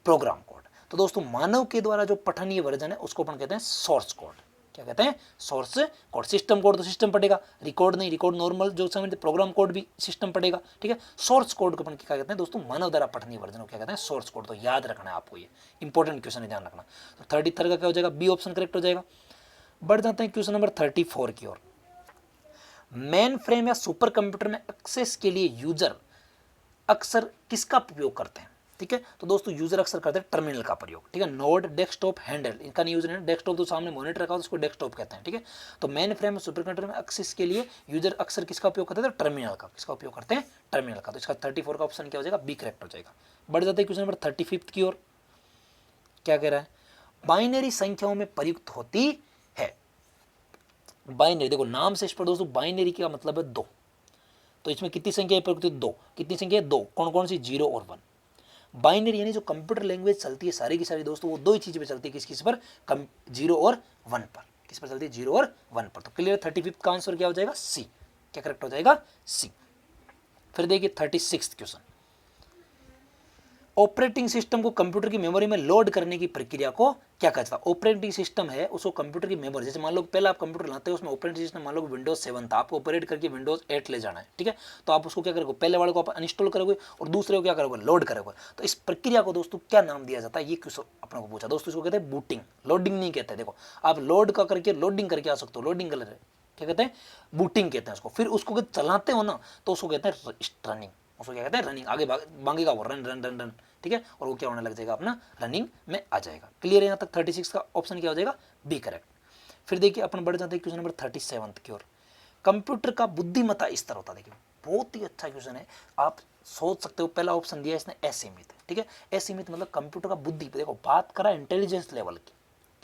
प्रोग्राम कोड। तो दोस्तों मानव के द्वारा जो पठनीय वर्जन है उसको अपन कहते हैं सोर्स कोड। क्या कहते हैं, सोर्स कोड। सिस्टम कोड तो सिस्टम पढ़ेगा, रिकॉर्ड नहीं, रिकॉर्ड नॉर्मल जो समझते, प्रोग्राम कोड भी सिस्टम पढ़ेगा। ठीक है, सोर्स कोड को अपन क्या कहते हैं दोस्तों, मानव द्वारा पठनीय वर्जन को क्या कहते हैं, सोर्स कोड। तो याद रखना है आपको, ये इंपॉर्टेंट क्वेश्चन है, ध्यान रखना। तो 33 का क्या हो जाएगा, बी ऑप्शन करेक्ट हो जाएगा। बढ़ जाते हैं क्वेश्चन नंबर 34 की ओर। मेन फ्रेम या सुपर कंप्यूटर में एक्सेस के लिए यूजर अक्सर किसका उपयोग करते हैं। ठीक है, तो दोस्तों यूजर अक्सर करते हैं टर्मिनल का प्रयोग। ठीक है, नोड, डेस्कटॉप, हैंडल, इनका नहीं यूज नहीं, डेस्कटॉप तो सामने मॉनिटर रखा हो उसको डेस्कटॉप कहते हैं। ठीक है, तो मेन फ्रेम में सुपर कंप्यूटर में एक्सेस के लिए यूजर अक्सर किसका उपयोग करते हैं, तो टर्मिनल का। किसका उपयोग करते हैं, टर्मिनल का। तो इसका 34 का ऑप्शन क्या हो जाएगा, बी करेक्ट हो जाएगा। बढ़ जाते हैं क्वेश्चन नंबर 35 की ओर। क्या कह रहा है, बाइनरी संख्याओं में प्रयुक्त होती है। बाइनरी देखो नाम से इस पर दोस्तों, बाइनरी का मतलब है 2। तो इसमें कितनी संख्या है प्रयुक्त, 2। कितनी संख्या है, 2। कौन कौन सी, 0 और 1। बाइनरी यानी जो कंप्यूटर लैंग्वेज चलती है सारी की सारी दोस्तों, वो 2 ही चीज़ पे चलती है। किस पर, 0 और 1 पर। किस पर चलती है, 0 और 1 पर। तो क्लियर, 35 का आंसर क्या हो जाएगा, सी। क्या करेक्ट हो जाएगा, सी। फिर देखिए 36 क्वेश्चन। ऑपरेटिंग सिस्टम को कंप्यूटर की मेमोरी में लोड करने की प्रक्रिया को क्या कहता है। ऑपरेटिंग सिस्टम है उसको कंप्यूटर की मेमोरी, जैसे मान लो पहले आप कंप्यूटर लाते हो उसमें ऑपरेटिंग सिस्टम मान लो विंडोज 7 था, आपको ऑपरेट करके विंडोज 8 ले जाना है। ठीक है, तो आप उसको क्या करोगे, पहले वाले को आप अनइंस्टॉल करोगे और दूसरे को क्या करोगे, लोड करोगे। तो इस प्रक्रिया को दोस्तों क्या नाम दिया जाता है, ये क्वेश्चन अपने को पूछा दोस्तों। इसको कहते हैं बूटिंग, लोडिंग नहीं कहते। देखो आप लोड का करके लोडिंग करके आ सकते हो, लोडिंग कर क्या कहते हैं, बूटिंग कहते हैं उसको। फिर उसको चलाते हो ना तो उसको कहते हैं रनिंग, उसको क्या कहते हैं, रनिंग। आगे मांगेगा वो रन रन रन रन। ठीक है, और वो क्या होने लग जाएगा, अपना रनिंग में आ जाएगा। क्लियर है यहाँ तक, 36 का ऑप्शन क्या हो जाएगा, बी करेक्ट। फिर देखिए अपन बढ़ जाते हैं क्वेश्चन नंबर 37 की ओर। कंप्यूटर का बुद्धिमत्ता स्तर होता है। देखिए बहुत ही अच्छा क्वेश्चन है, आप सोच सकते हो। पहला ऑप्शन दिया है इसने असीमित। ठीक है, असीमित मतलब कंप्यूटर का बुद्धि, देखो बात करा इंटेलिजेंस लेवल की,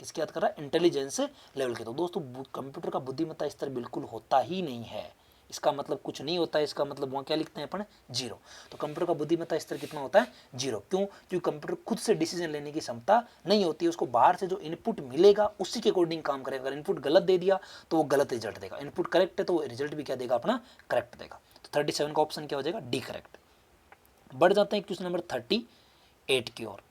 किसकी बात कर रहा है, इंटेलिजेंस लेवल की। तो दोस्तों कंप्यूटर का बुद्धिमत्ता स्तर बिल्कुल होता ही नहीं है, इसका मतलब कुछ नहीं होता है। इसका मतलब वहाँ क्या लिखते हैं अपन, 0। तो कंप्यूटर का बुद्धिमत्ता स्तर कितना होता है, 0। क्यों, क्योंकि कंप्यूटर खुद से डिसीजन लेने की क्षमता नहीं होती है, उसको बाहर से जो इनपुट मिलेगा उसी के अकॉर्डिंग काम करेगा। अगर इनपुट गलत दे दिया तो वो गलत रिजल्ट देगा, इनपुट करेक्ट है तो वो रिजल्ट भी क्या देगा, अपना करेक्ट देगा। तो 37 का ऑप्शन क्या हो जाएगा, डी करेक्ट। बढ़ जाते हैं क्वेश्चन नंबर 38 की ओर।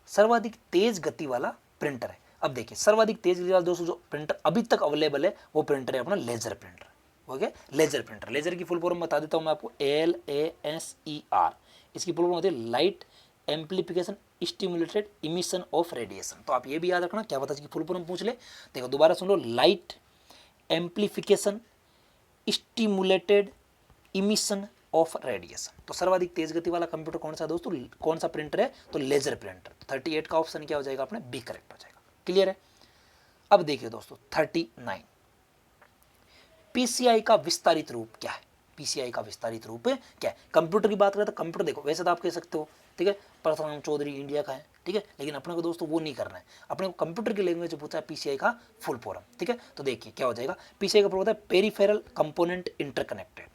सर्वाधिक तेज गति वाला प्रिंटर है। अब देखिए सर्वाधिक तेज गति वाला दोस्तों जो प्रिंटर अभी तक अवेलेबल है वो प्रिंटर है अपना laser printer. Okay, laser printer. Laser की फुल फॉर्म बता देता हूं मैं आपको, LASER। इसकी फुल फॉर्म होती है light amplification stimulated emission of radiation. तो आप ये भी याद रखना, क्या पता इसकी फुल फॉर्म पूछ ले। देखो दोबारा सुन लो, light amplification stimulated emission of radiation. तो सर्वाधिक तेज गति वाला कंप्यूटर कौन सा दोस्तों, कौन सा प्रिंटर है, तो लेजर प्रिंटर। 38 का ऑप्शन क्या हो जाएगा, अपने बी करेक्ट हो जाएगा। क्लियर है। अब देखिए दोस्तों 39, पीसीआई का विस्तारित रूप क्या है। पीसीआई का विस्तारित रूप क्या है। कंप्यूटर की बात करें तो कंप्यूटर देखो वैसे तो आप कह सकते हो, ठीक है, परशुराम चौधरी इंडिया का है, ठीक है, लेकिन अपने को दोस्तों वो नहीं करना है। अपने को कंप्यूटर की लैंग्वेज पूछा है पीसीआई का फुल फॉर्म। ठीक है, तो देखिए क्या हो जाएगा, पीसीआई का फुल होता है peripheral component interconnected.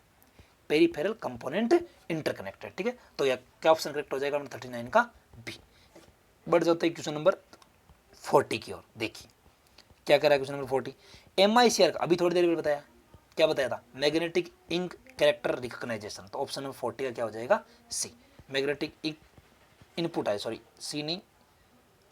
Peripheral component interconnected. ठीक है, तो यह क्या ऑप्शन करेक्ट हो जाएगा, 39 का बी। बढ़ जाता है क्वेश्चन नंबर 40 की ओर। देखिए क्या कह रहा है क्वेश्चन नंबर 40, MICR का अभी थोड़ी देर में बताया, क्या बताया था, मैग्नेटिक इंक कैरेक्टर रिकॉग्नाइजेशन। तो ऑप्शन नंबर 40 का क्या हो जाएगा, सी। मैग्नेटिक इंक इनपुट है, सॉरी सी नहीं,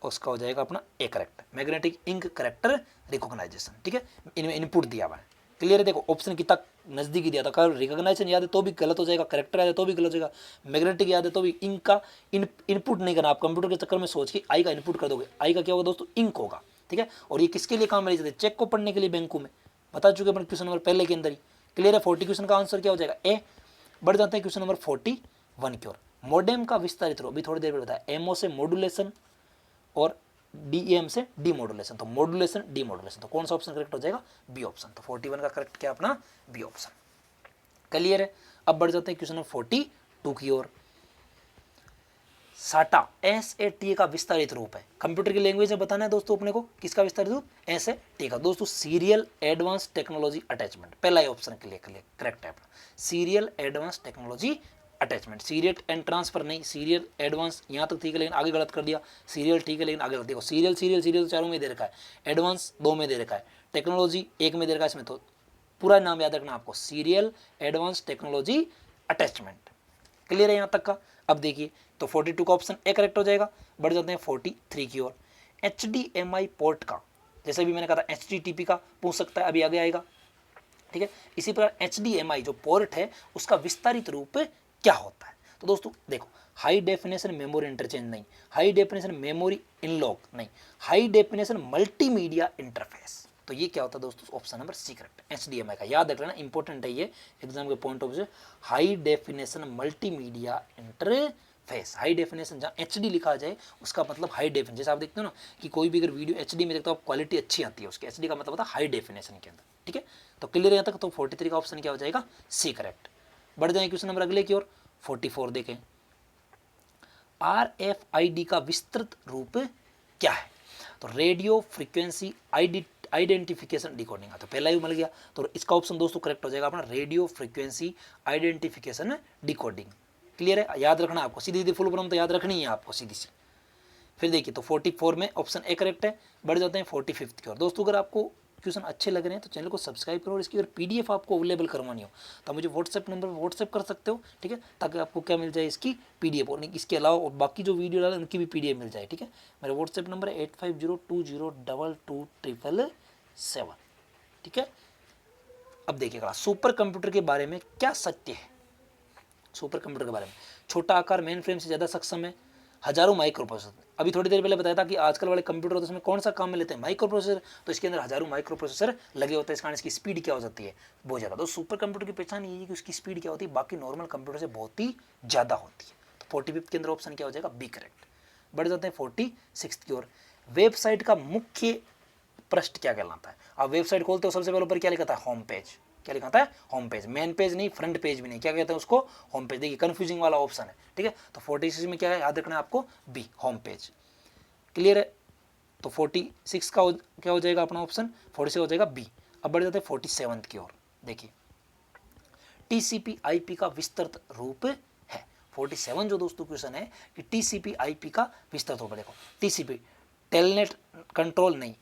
उसका हो जाएगा अपना A correct, magnetic ink character recognition. ठीक है, इनमें इनपुट दिया हुआ है, क्लियर है। देखो ऑप्शन कितना नजदीकी दिया था, अगर रिकॉग्नाइजेशन याद है तो भी गलत हो जाएगा, करेक्टर याद है तो भी गलत हो जाएगा, मैग्नेटिक याद है तो भी। इंक का इनपुट नहीं करना, आप कंप्यूटर के चक्कर में सोच के आई का इनपुट कर दोगे, आई का क्या होगा दोस्तों, इंक होगा, ठीक है। और ये किसके लिए काम में ले जाते हैं, चेक को पढ़ने के लिए बैंकों में, बता चुके अपन क्वेश्चन नंबर पहले के अंदर ही। क्लियर है। 40 क्वेश्चन का आंसर क्या हो जाएगा ए। बढ़ जाते हैं क्वेश्चन नंबर 41 की ओर। मॉडेम का विस्तारित रूप, अभी थोड़ी देर में बताया, एमओ से मॉड्यूलेशन और डीएम से डीमॉड्यूलेशन। तो मॉड्यूलेशन डीमॉड्यूलेशन, तो कौन सा ऑप्शन करेक्ट हो जाएगा, बी ऑप्शन। तो 41 का करेक्ट क्या अपना, बी ऑप्शन। क्लियर है। अब बढ़ जाते हैं क्वेश्चन नंबर 42 की ओर। साटा SAT का विस्तारित रूप है, कंप्यूटर की लैंग्वेज में बताना है दोस्तों अपने को, किसका विस्तारित रूप, SAT का दोस्तों, सीरियल एडवांस टेक्नोलॉजी अटैचमेंट, पहला ही ऑप्शन के लिए करेक्ट है अपना, serial advance technology attachment. Serial and transfer नहीं, सीरियल एडवांस यहाँ तक ठीक है, लेकिन आगे गलत कर दिया, सीरियल ठीक है लेकिन आगे गलत। देखो सीरियल सीरियल सीरियल चारों में दे रखा है, एडवांस 2 में दे रखा है, टेक्नोलॉजी 1 में दे रखा है, इसमें तो पूरा नाम याद रखना आपको, serial advance technology attachment. Clear है यहाँ तक का। अब देखिए तो 42 का ऑप्शन ए करेक्ट हो जाएगा। बढ़ जाते हैं 43 की ओर। HDMI पोर्ट का, जैसे भी मैंने कहा था HTTP का पूछ सकता है, अभी आगे आएगा, ठीक है। इसी प्रकार HDMI जो पोर्ट है उसका विस्तारित रूप क्या होता है, तो दोस्तों देखो, हाई डेफिनेशन मेमोरी इंटरचेंज नहीं, हाई डेफिनेशन मेमोरी इनलॉक नहीं, हाई डेफिनेशन मल्टीमीडिया इंटरफेस। तो ये क्या होता है दोस्तों, ऑप्शन नंबर सी करेक्ट है। HDMI का याद रख लेना, इंपॉर्टेंट है ये एग्जाम के point of view. High definition multimedia interface, high definition जहाँ HD लिखा जाए उसका मतलब हाई डेफिनेशन। जैसे आप देखते हो ना कि कोई भी अगर वीडियो HD में देखते हो आप, क्वालिटी अच्छी आती है उसकी, HD का मतलब होता है हाई डेफिनेशन के अंदर, ठीक है। तो क्लियर यहाँ तक। तो 43 का ऑप्शन क्या हो जाएगा, सी करेक्ट। बढ़ जाए क्वेश्चन नंबर अगले की ओर। 44 देखें, RFID का विस्तृत रूप क्या है, तो रेडियो फ्रीक्वेंसी आइडेंटिफिकेशन डिकोडिंग। तो पहला ही मिल गया, तो इसका ऑप्शन दोस्तों करेक्ट हो जाएगा अपना, radio frequency identification decoding. Clear है, याद रखना आपको, सीधी सीधी फुल फॉर्म तो याद रखनी है आपको सीधी सी। फिर देखिए तो 44 में ऑप्शन ए करेक्ट है। बढ़ जाते हैं 45 की ओर। दोस्तों अगर आपको क्वेश्चन अच्छे लग रहे हैं तो चैनल को सब्सक्राइब करो, और इसकी अगर PDF आपको अवेलेबल करवानी हो तो मुझे व्हाट्सएप नंबर पर व्हाट्सएप कर सकते हो, ठीक है, ताकि आपको क्या मिल जाए, इसकी PDF, और इसके अलावा और बाकी जो वीडियो डाले उनकी भी PDF मिल जाए, ठीक है। मेरा व्हाट्सएप नंबर है 8502022277, ठीक है। अब देखिएगा सुपर कंप्यूटर के बारे में क्या सत्य है, सुपर कंप्यूटर के बारे में, छोटा आकार मेन फ्रेम से ज़्यादा सक्षम है, हजारों माइक्रो प्रोसेसर। अभी थोड़ी देर पहले बताया था कि आजकल वाले कंप्यूटर तो उसमें कौन सा काम में लेते हैं, माइक्रो प्रोसेसर, तो इसके अंदर हजारों माइक्रो प्रोसेसर लगे होते हैं, इस कारण इसकी स्पीड क्या हो जाती है, बहुत ज़्यादा। तो सुपर कंप्यूटर की पहचान ये है कि उसकी स्पीड क्या होती है, बाकी नॉर्मल कंप्यूटर से बहुत ही ज़्यादा होती है। तो 45 के अंदर ऑप्शन क्या हो जाएगा, बी करेक्ट। बढ़ जाते हैं 46 की ओर। वेबसाइट का मुख्य पृष्ठ क्या कहलाता है, आप वेबसाइट खोलते हो सबसे पहले ऊपर क्या लिखा था, होम पेज, क्या लिखा था, होम पेज, मेन पेज नहीं, फ्रंट पेज भी नहीं, क्या कहते हैं उसको, होम पेज। देखिए कंफ्यूजिंग वाला ऑप्शन है, ठीक है। तो 46 में क्या है, याद रखना है आपको, बी, होम पेज। क्लियर है। तो 46 का क्या हो जाएगा अपना ऑप्शन, 46 हो जाएगा बी। अब बढ़ जाते हैं 47 की ओर। देखिए TCP/IP का विस्तृत रूप है। 47 जो दोस्तों क्वेश्चन है कि TCP/IP का विस्तृत रूप है। देखो TCP टेलनेट कंट्रोल नहीं,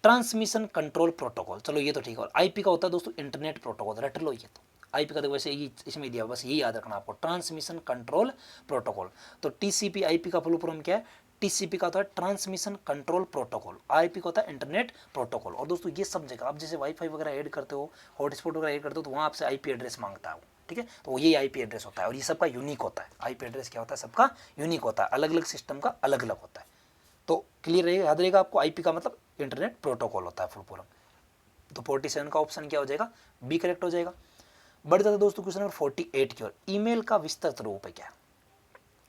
ट्रांसमिशन कंट्रोल प्रोटोकॉल, चलो ये तो ठीक है। और IP का होता है दोस्तों इंटरनेट प्रोटोकॉल, रट लो ये तो। IP का देखो वैसे ये इसमें दिया, बस यही याद रखना आपको, ट्रांसमिशन कंट्रोल प्रोटोकॉल। तो TCP/IP का फुल फॉर्म क्या है, TCP का होता है ट्रांसमिशन कंट्रोल प्रोटोकॉल, IP का होता है इंटरनेट प्रोटोकॉल। और दोस्तों ये सब जगह आप जैसे वाईफाई वगैरह ऐड करते हो, हॉटस्पॉट वगैरह ऐड करते हो, तो वहाँ आपसे IP एड्रेस मांगता है वो, ठीक है। तो ये IP एड्रेस होता है, और ये सबका यूनिक होता है। IP एड्रेस क्या होता है, सबका यूनिक होता है, अलग अलग सिस्टम का अलग अलग होता है। तो क्लियर रहेगा, याद रहेगा आपको, IP का मतलब इंटरनेट प्रोटोकॉल होता है फुल फॉर्म। तो 47 का ऑप्शन क्या हो जाएगा, बी करेक्ट हो जाएगा। बढ़ जाता है दोस्तों क्वेश्चन नंबर 48 की ओर। ईमेल का विस्तृत रूप है क्या,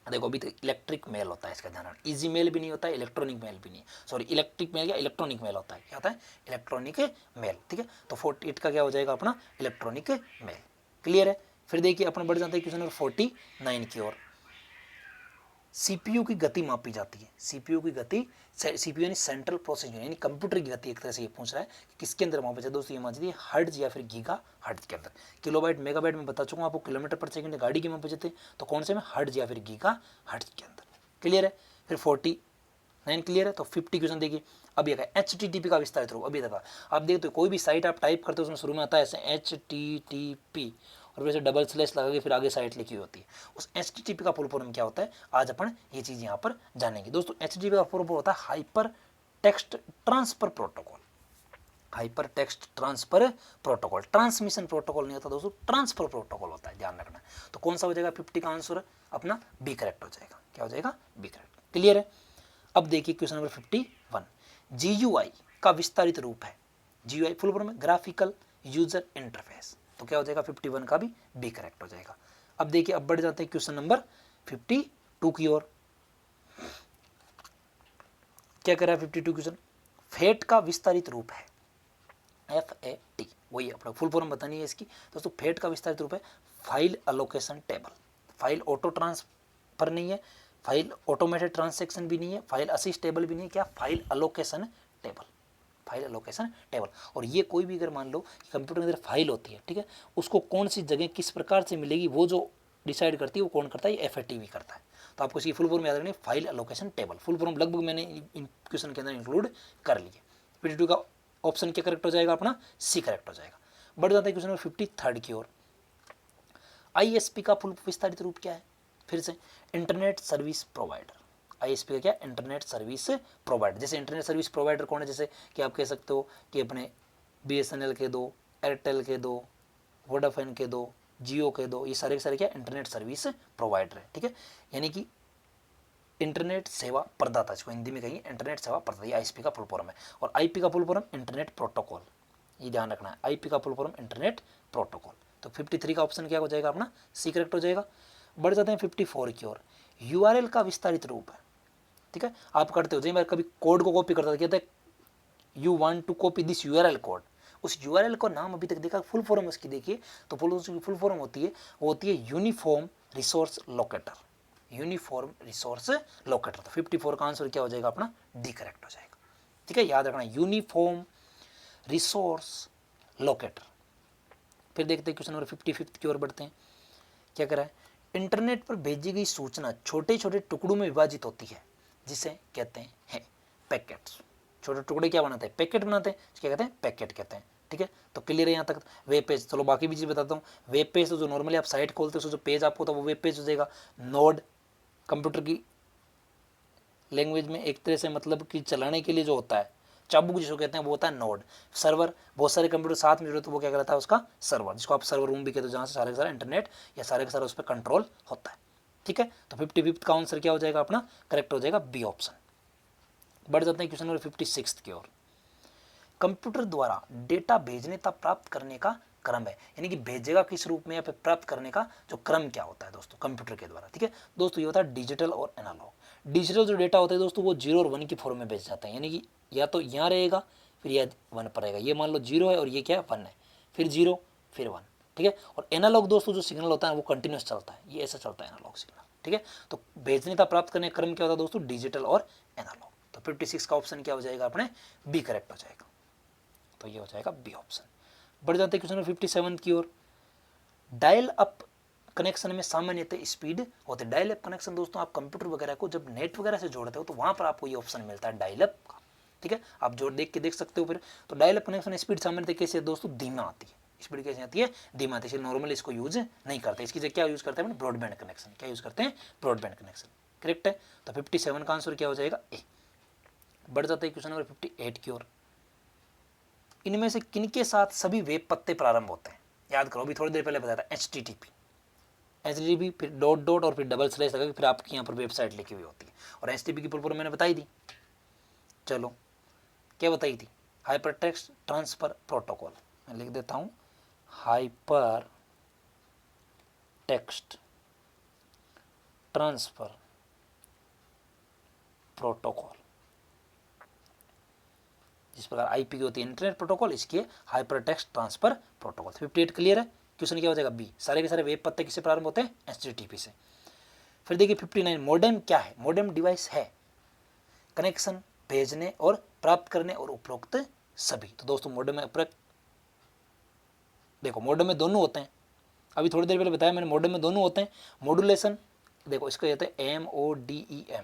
देखो अभी तो इलेक्ट्रिक मेल होता है, इसका ध्यान रखना, इजी मेल भी नहीं होता है, इलेक्ट्रॉनिक मेल भी नहीं, सॉरी इलेक्ट्रिक मेल या इलेक्ट्रॉनिक मेल होता है, क्या होता है, इलेक्ट्रॉनिक मेल, ठीक है। तो 48 का क्या हो जाएगा अपना, इलेक्ट्रॉनिक मेल। क्लियर है। फिर देखिए अपन बढ़ जाते हैं क्वेश्चन नंबर 49 की ओर। CPU की गति मापी जाती है, CPU की गति, CPU यानी सेंट्रल प्रोसेसर यूनिट, यानी कंप्यूटर की गति, एक तरह से ये पूछ रहा है कि किसके अंदर मापी जाती है। दोस्तों ये मापी जाती है हर्ट्ज या फिर गीगा हर्ट्ज के अंदर। किलोबाइट मेगाबाइट में बता चुका हूँ आपको, किलोमीटर पर सेकंड गाड़ी की मापी जाती है, तो कौन से में, हर्ट्ज या फिर गीगा हर्ट्ज के अंदर। क्लियर है। फिर 49 क्लियर है। तो 50 क्वेश्चन देखिए। अब ये HTTP का विस्तारित रूप, अभी देखा आप देखते हो कोई भी साइट आप टाइप करते हो उसमें शुरू में आता है ऐसे HTTP, और वैसे डबल स्लैश लगा के फिर आगे साइट लिखी होती है। उस HTTP का फुल फॉर्म क्या होता है, आज अपन ये चीज़ यहाँ पर जानेंगे। दोस्तों HTTP का फुल फॉर्म होता है hyper text transfer protocol. Hyper text transfer protocol. Transmission protocol नहीं होता दोस्तों, ट्रांसफर प्रोटोकॉल होता है, ध्यान रखना। तो कौन सा हो जाएगा 50 का आंसर अपना बी करेक्ट हो जाएगा। क्या हो जाएगा? B correct. क्लियर है? अब देखिए क्वेश्चन नंबर 51, जीयूआई का विस्तारित रूप है। जीयूआई फुल फॉर्म में ग्राफिकल यूजर इंटरफेस। तो क्या हो जाएगा 51 का भी बी करेक्ट हो जाएगा। अब देखिए, अब बढ़ जाते हैं क्वेश्चन नंबर 52 की ओर। क्या कर रहा है 52 क्वेश्चन? फेट का विस्तारित रूप है, FAT, वही अपना फुल फॉर्म बतानी है इसकी दोस्तों। फेट का विस्तारित रूप है file allocation table. File auto transfer नहीं है, फाइल ऑटोमेटेड ट्रांसैक्शन भी नहीं है, फाइल असिस्ट टेबल भी नहीं है, क्या? File allocation table. File allocation table. और ये कोई भी अगर मान लो कि कंप्यूटर के अंदर फाइल होती है, ठीक है, उसको कौन सी जगह किस प्रकार से मिलेगी वो जो डिसाइड करती है वो कौन करता है? ये FAT करता है। तो आपको इसकी फुल फॉर्म याद रखनी है, file allocation table. Full form लगभग मैंने इन क्वेश्चन के अंदर इंक्लूड कर लिए। 52 का ऑप्शन क्या करेक्ट हो जाएगा अपना? सी करेक्ट हो जाएगा। बढ़ जाता है क्वेश्चन नंबर 53 की ओर। ISP का फुल विस्तारित रूप क्या है? फिर से इंटरनेट सर्विस प्रोवाइडर। ISP का क्या? Internet service provider. जैसे इंटरनेट सर्विस प्रोवाइडर कौन है? जैसे कि आप कह सकते हो कि अपने BSNL के दो, एयरटेल के दो, वोडाफोन के दो, जियो के दो, ये सारे के सारे क्या? इंटरनेट सर्विस प्रोवाइडर है, ठीक है। यानी कि इंटरनेट सेवा प्रदाता, इसको हिंदी में कहेंगे इंटरनेट सेवा प्रदाता, ये ISP का फुल फॉर्म है। और IP का फुल फॉर्म इंटरनेट प्रोटोकॉल, ये ध्यान रखना है। IP का फुल फॉर्म इंटरनेट प्रोटोकॉल। तो 53 का ऑप्शन क्या हो जाएगा अपना? सी करेक्ट हो जाएगा। बढ़ जाते हैं 54 की ओर। URL का विस्तारित रूप है, ठीक है। आप करते हो, जैसे मैं कभी कोड को कॉपी करता था, कहते हैं you want to copy this URL code. उस URL को नाम अभी तक देखा, फुल फॉर्म उसकी देखिए, तो फुल फॉर्म होती है, वो होती है uniform resource locator. Uniform resource locator. तो 54 का आंसर क्या हो जाएगा अपना? डी करेक्ट हो जाएगा, ठीक है, याद रखना, यूनिफॉर्म रिसोर्स लोकेटर। फिर देखते हैं क्वेश्चन नंबर 55 की ओर बढ़ते हैं। क्या करा है? इंटरनेट पर भेजी गई सूचना छोटे छोटे टुकड़ों में विभाजित होती है, जिसे कहते हैं पैकेट्स। छोटे टुकड़े क्या बनाते हैं? पैकेट बनाते हैं, क्या कहते हैं? पैकेट कहते हैं, ठीक है। तो क्लियर है यहाँ तक? वेब पेज, चलो बाकी भी चीज़ बताता हूँ। वेब पेज तो जो नॉर्मली आप साइट खोलते हो, जो पेज आपको तो वो वेब पेज हो जाएगा। नोड कंप्यूटर की लैंग्वेज में एक तरह से मतलब कि चलाने के लिए जो होता है, चाबुक जिसको कहते हैं, वो होता है नोड। सर्वर, बहुत सारे कंप्यूटर साथ में जुड़े तो वो क्या कहलाता है? उसका सर्वर, जिसको आप सर्वर रूम भी कहते हो, जहाँ से सारे का सारा इंटरनेट या सारे का सारा उस पर कंट्रोल होता है, ठीक है। तो 55 का आंसर क्या हो जाएगा अपना? करेक्ट हो जाएगा बी ऑप्शन। बढ़ जाते हैं क्वेश्चन नंबर 56 की ओर। कंप्यूटर द्वारा डेटा भेजने तथा प्राप्त करने का क्रम है, यानी कि भेजेगा किस रूप में या फिर प्राप्त करने का जो क्रम क्या होता है दोस्तों कंप्यूटर के द्वारा, ठीक है दोस्तों। ये होता है डिजिटल और एनालॉग। डिजिटल जो डेटा होता है दोस्तों वो 0 और 1 की फॉर्म में भेज जाता है, यानी कि या तो यहाँ रहेगा फिर यह 1 पर रहेगा। ये मान लो 0 है और ये क्या है? 1 है, फिर 0 फिर 1, ठीक है। और एनालॉग दोस्तों जो सिग्नल होता है वो कंटिन्यूस चलता है, ये ऐसा चलता है एनालॉग सिग्नल, ठीक है। तो भेजने तथा प्राप्त करने का क्रम क्या होता है दोस्तों? डिजिटल और एनालॉग। तो 56 का ऑप्शन क्या हो जाएगा अपने? बी करेक्ट हो जाएगा। तो ये हो जाएगा बी ऑप्शन। बढ़ जाते हैं क्वेश्चन नंबर 57 की ओर। डायल अप कनेक्शन में सामान्यतः स्पीड होते हैं। डायल अप कनेक्शन दोस्तों आप कंप्यूटर वगैरह को जब नेट वगैरह से जोड़ते हो तो वहां पर आपको ये ऑप्शन मिलता है डायल अप का, ठीक है। आप जोड़ देख के देख सकते हो फिर। तो डायल अप कनेक्शन स्पीड सामान्यतः कैसे दोस्तों? धीमा आती है। स्पीड कैसे आती है? धीमा आती है, इसलिए नॉर्मली इसको यूज नहीं करते। इसकी जगह क्या यूज करते हैं? Broadband connection. क्या यूज करते हैं? ब्रॉडबैंड कनेक्शन, करेक्ट है। तो 57 का आंसर क्या हो जाएगा? ए। बढ़ जाता है क्वेश्चन नंबर 58 की ओर। इनमें से किनके साथ सभी वेब पत्ते प्रारंभ होते हैं? याद करो, अभी थोड़ी देर पहले बताया था HTTP, फिर डॉट डॉट और फिर डबल स्लैश लगा, फिर आपकी यहाँ पर वेबसाइट लिखी हुई होती है। और HTTP की फुल फॉर्म मैंने बताई थी, चलो क्या बताई थी? Hyper text transfer protocol. मैं लिख देता हूँ, हाइपर टेक्स्ट ट्रांसफर प्रोटोकॉल। जिस प्रकार IP की होती है इंटरनेट प्रोटोकॉल, इसकी hyper text transfer protocol. 58 clear है? क्वेश्चन क्या हो जाएगा? बी। सारे के सारे वेब पत्ते किससे प्रारंभ होते हैं? HTTP से। फिर देखिए 59, मॉडेम क्या है? मॉडेम डिवाइस है कनेक्शन भेजने और प्राप्त करने और उपरोक्त सभी। तो दोस्तों मॉडेम में देखो, मॉडेम में दोनों होते हैं, अभी थोड़ी देर पहले बताया मैंने, मॉडेम में दोनों होते हैं। मॉड्यूलेशन देखो इसको कहते हैं MODEM,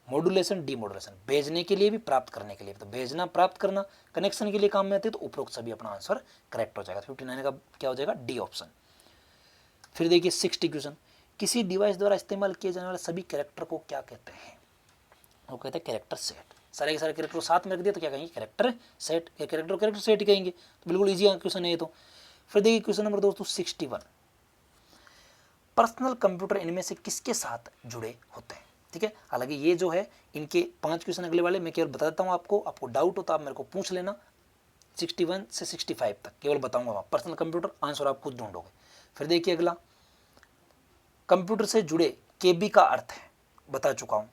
मॉड्यूलेशन डीमॉड्यूलेशन, भेजने के लिए भी प्राप्त करने के लिए। तो भेजना प्राप्त करना कनेक्शन के लिए काम में आती है, तो उपरोक्त सभी अपना आंसर करेक्ट हो जाएगा। 59 का क्या हो जाएगा? D option. फिर देखिए 60 क्वेश्चन। किसी डिवाइस द्वारा इस्तेमाल किए जाने वाले सभी कैरेक्टर को क्या कहते हैं? वो कहते हैं कैरेक्टर सेट। सारे के सारे कैरेक्टर को साथ में रख दिया तो क्या कहेंगे, कैरेक्टर सेट। कैरेक्टर सेट ही कहेंगे। तो बिल्कुल ईजी क्वेश्चन है ये तो। फिर देखिए क्वेश्चन नंबर दोस्तों 61, पर्सनल कंप्यूटर इनमें से किसके साथ जुड़े होते हैं। ठीक है, हालांकि ये जो है इनके 5 क्वेश्चन अगले वाले मैं केवल बता देता हूँ आपको डाउट हो तो आप मेरे को पूछ लेना। 61 से 65 तक केवल बताऊंगा वहाँ, पर्सनल कंप्यूटर आंसर आप खुद ढूंढोगे। फिर देखिए अगला, कंप्यूटर से जुड़े केबी का अर्थ है, बता चुका हूँ,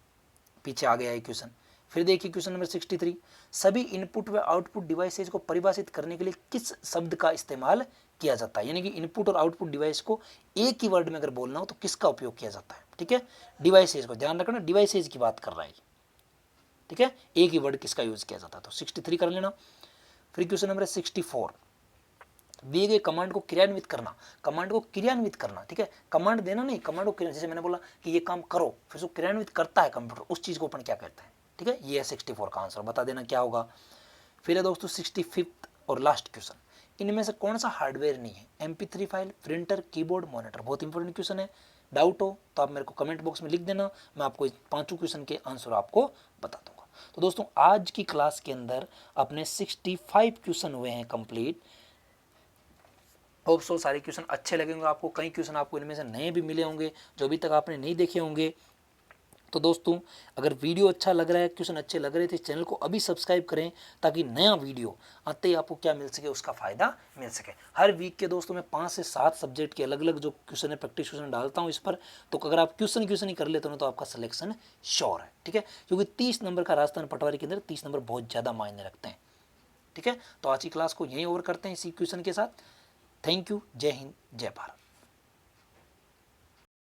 पीछे आ गया है क्वेश्चन। फिर देखिए क्वेश्चन नंबर 63, सभी इनपुट व आउटपुट डिवाइसेज को परिभाषित करने के लिए किस शब्द का इस्तेमाल किया जाता है, यानी कि इनपुट और आउटपुट डिवाइस को एक ही वर्ड में अगर बोलना हो तो किसका उपयोग किया जाता है। ठीक है, डिवाइसेज को ध्यान रखना, डिवाइसेज की बात कर रहा है। ठीक है, एक ही वर्ड किसका यूज किया जाता है, तो 63 कर लेना। फिर क्वेश्चन नंबर 64, दिए गए कमांड को क्रियान्वित करना, कमांड को क्रियान्वित करना। ठीक है, कमांड देना नहीं, कमांड को, जैसे मैंने बोला कि ये काम करो, फिर उसको क्रियान्वित करता है कंप्यूटर, उस चीज को अपन क्या कहते हैं। ठीक है, ये है 64 का आंसर, बता देना क्या होगा। फिर है दोस्तों 65 और लास्ट क्वेश्चन, इनमें से कौन सा हार्डवेयर नहीं है, MP3 file, printer, keyboard, monitor. बहुत इंपॉर्टेंट क्वेश्चन है, डाउट हो तो आप मेरे को कमेंट बॉक्स में लिख देना, मैं आपको 5 क्वेश्चन के आंसर आपको बता दूंगा। तो दोस्तों आज की क्लास के अंदर अपने 65 क्वेश्चन हुए हैं कंप्लीट। होप सो सारे क्वेश्चन अच्छे लगेंगे आपको, कई क्वेश्चन आपको इनमें से नए भी मिले होंगे जो अभी तक आपने नहीं देखे होंगे। तो दोस्तों अगर वीडियो अच्छा लग रहा है, क्वेश्चन अच्छे लग रहे थे, चैनल को अभी सब्सक्राइब करें ताकि नया वीडियो आते ही आपको क्या मिल सके, उसका फ़ायदा मिल सके। हर वीक के दोस्तों मैं 5 से 7 सब्जेक्ट के अलग अलग जो क्वेश्चन है, प्रैक्टिस क्वेश्चन डालता हूँ इस पर। तो अगर आप क्वेश्चन ही कर लेते हो ना तो आपका सिलेक्शन श्योर है। ठीक है, क्योंकि 30 नंबर का राजस्थान पटवारी के अंदर 30 नंबर बहुत ज़्यादा मायने रखते हैं। ठीक है, तो आज की क्लास को यहीं ओवर करते हैं इसी क्वेश्चन के साथ। थैंक यू, जय हिंद, जय भारत।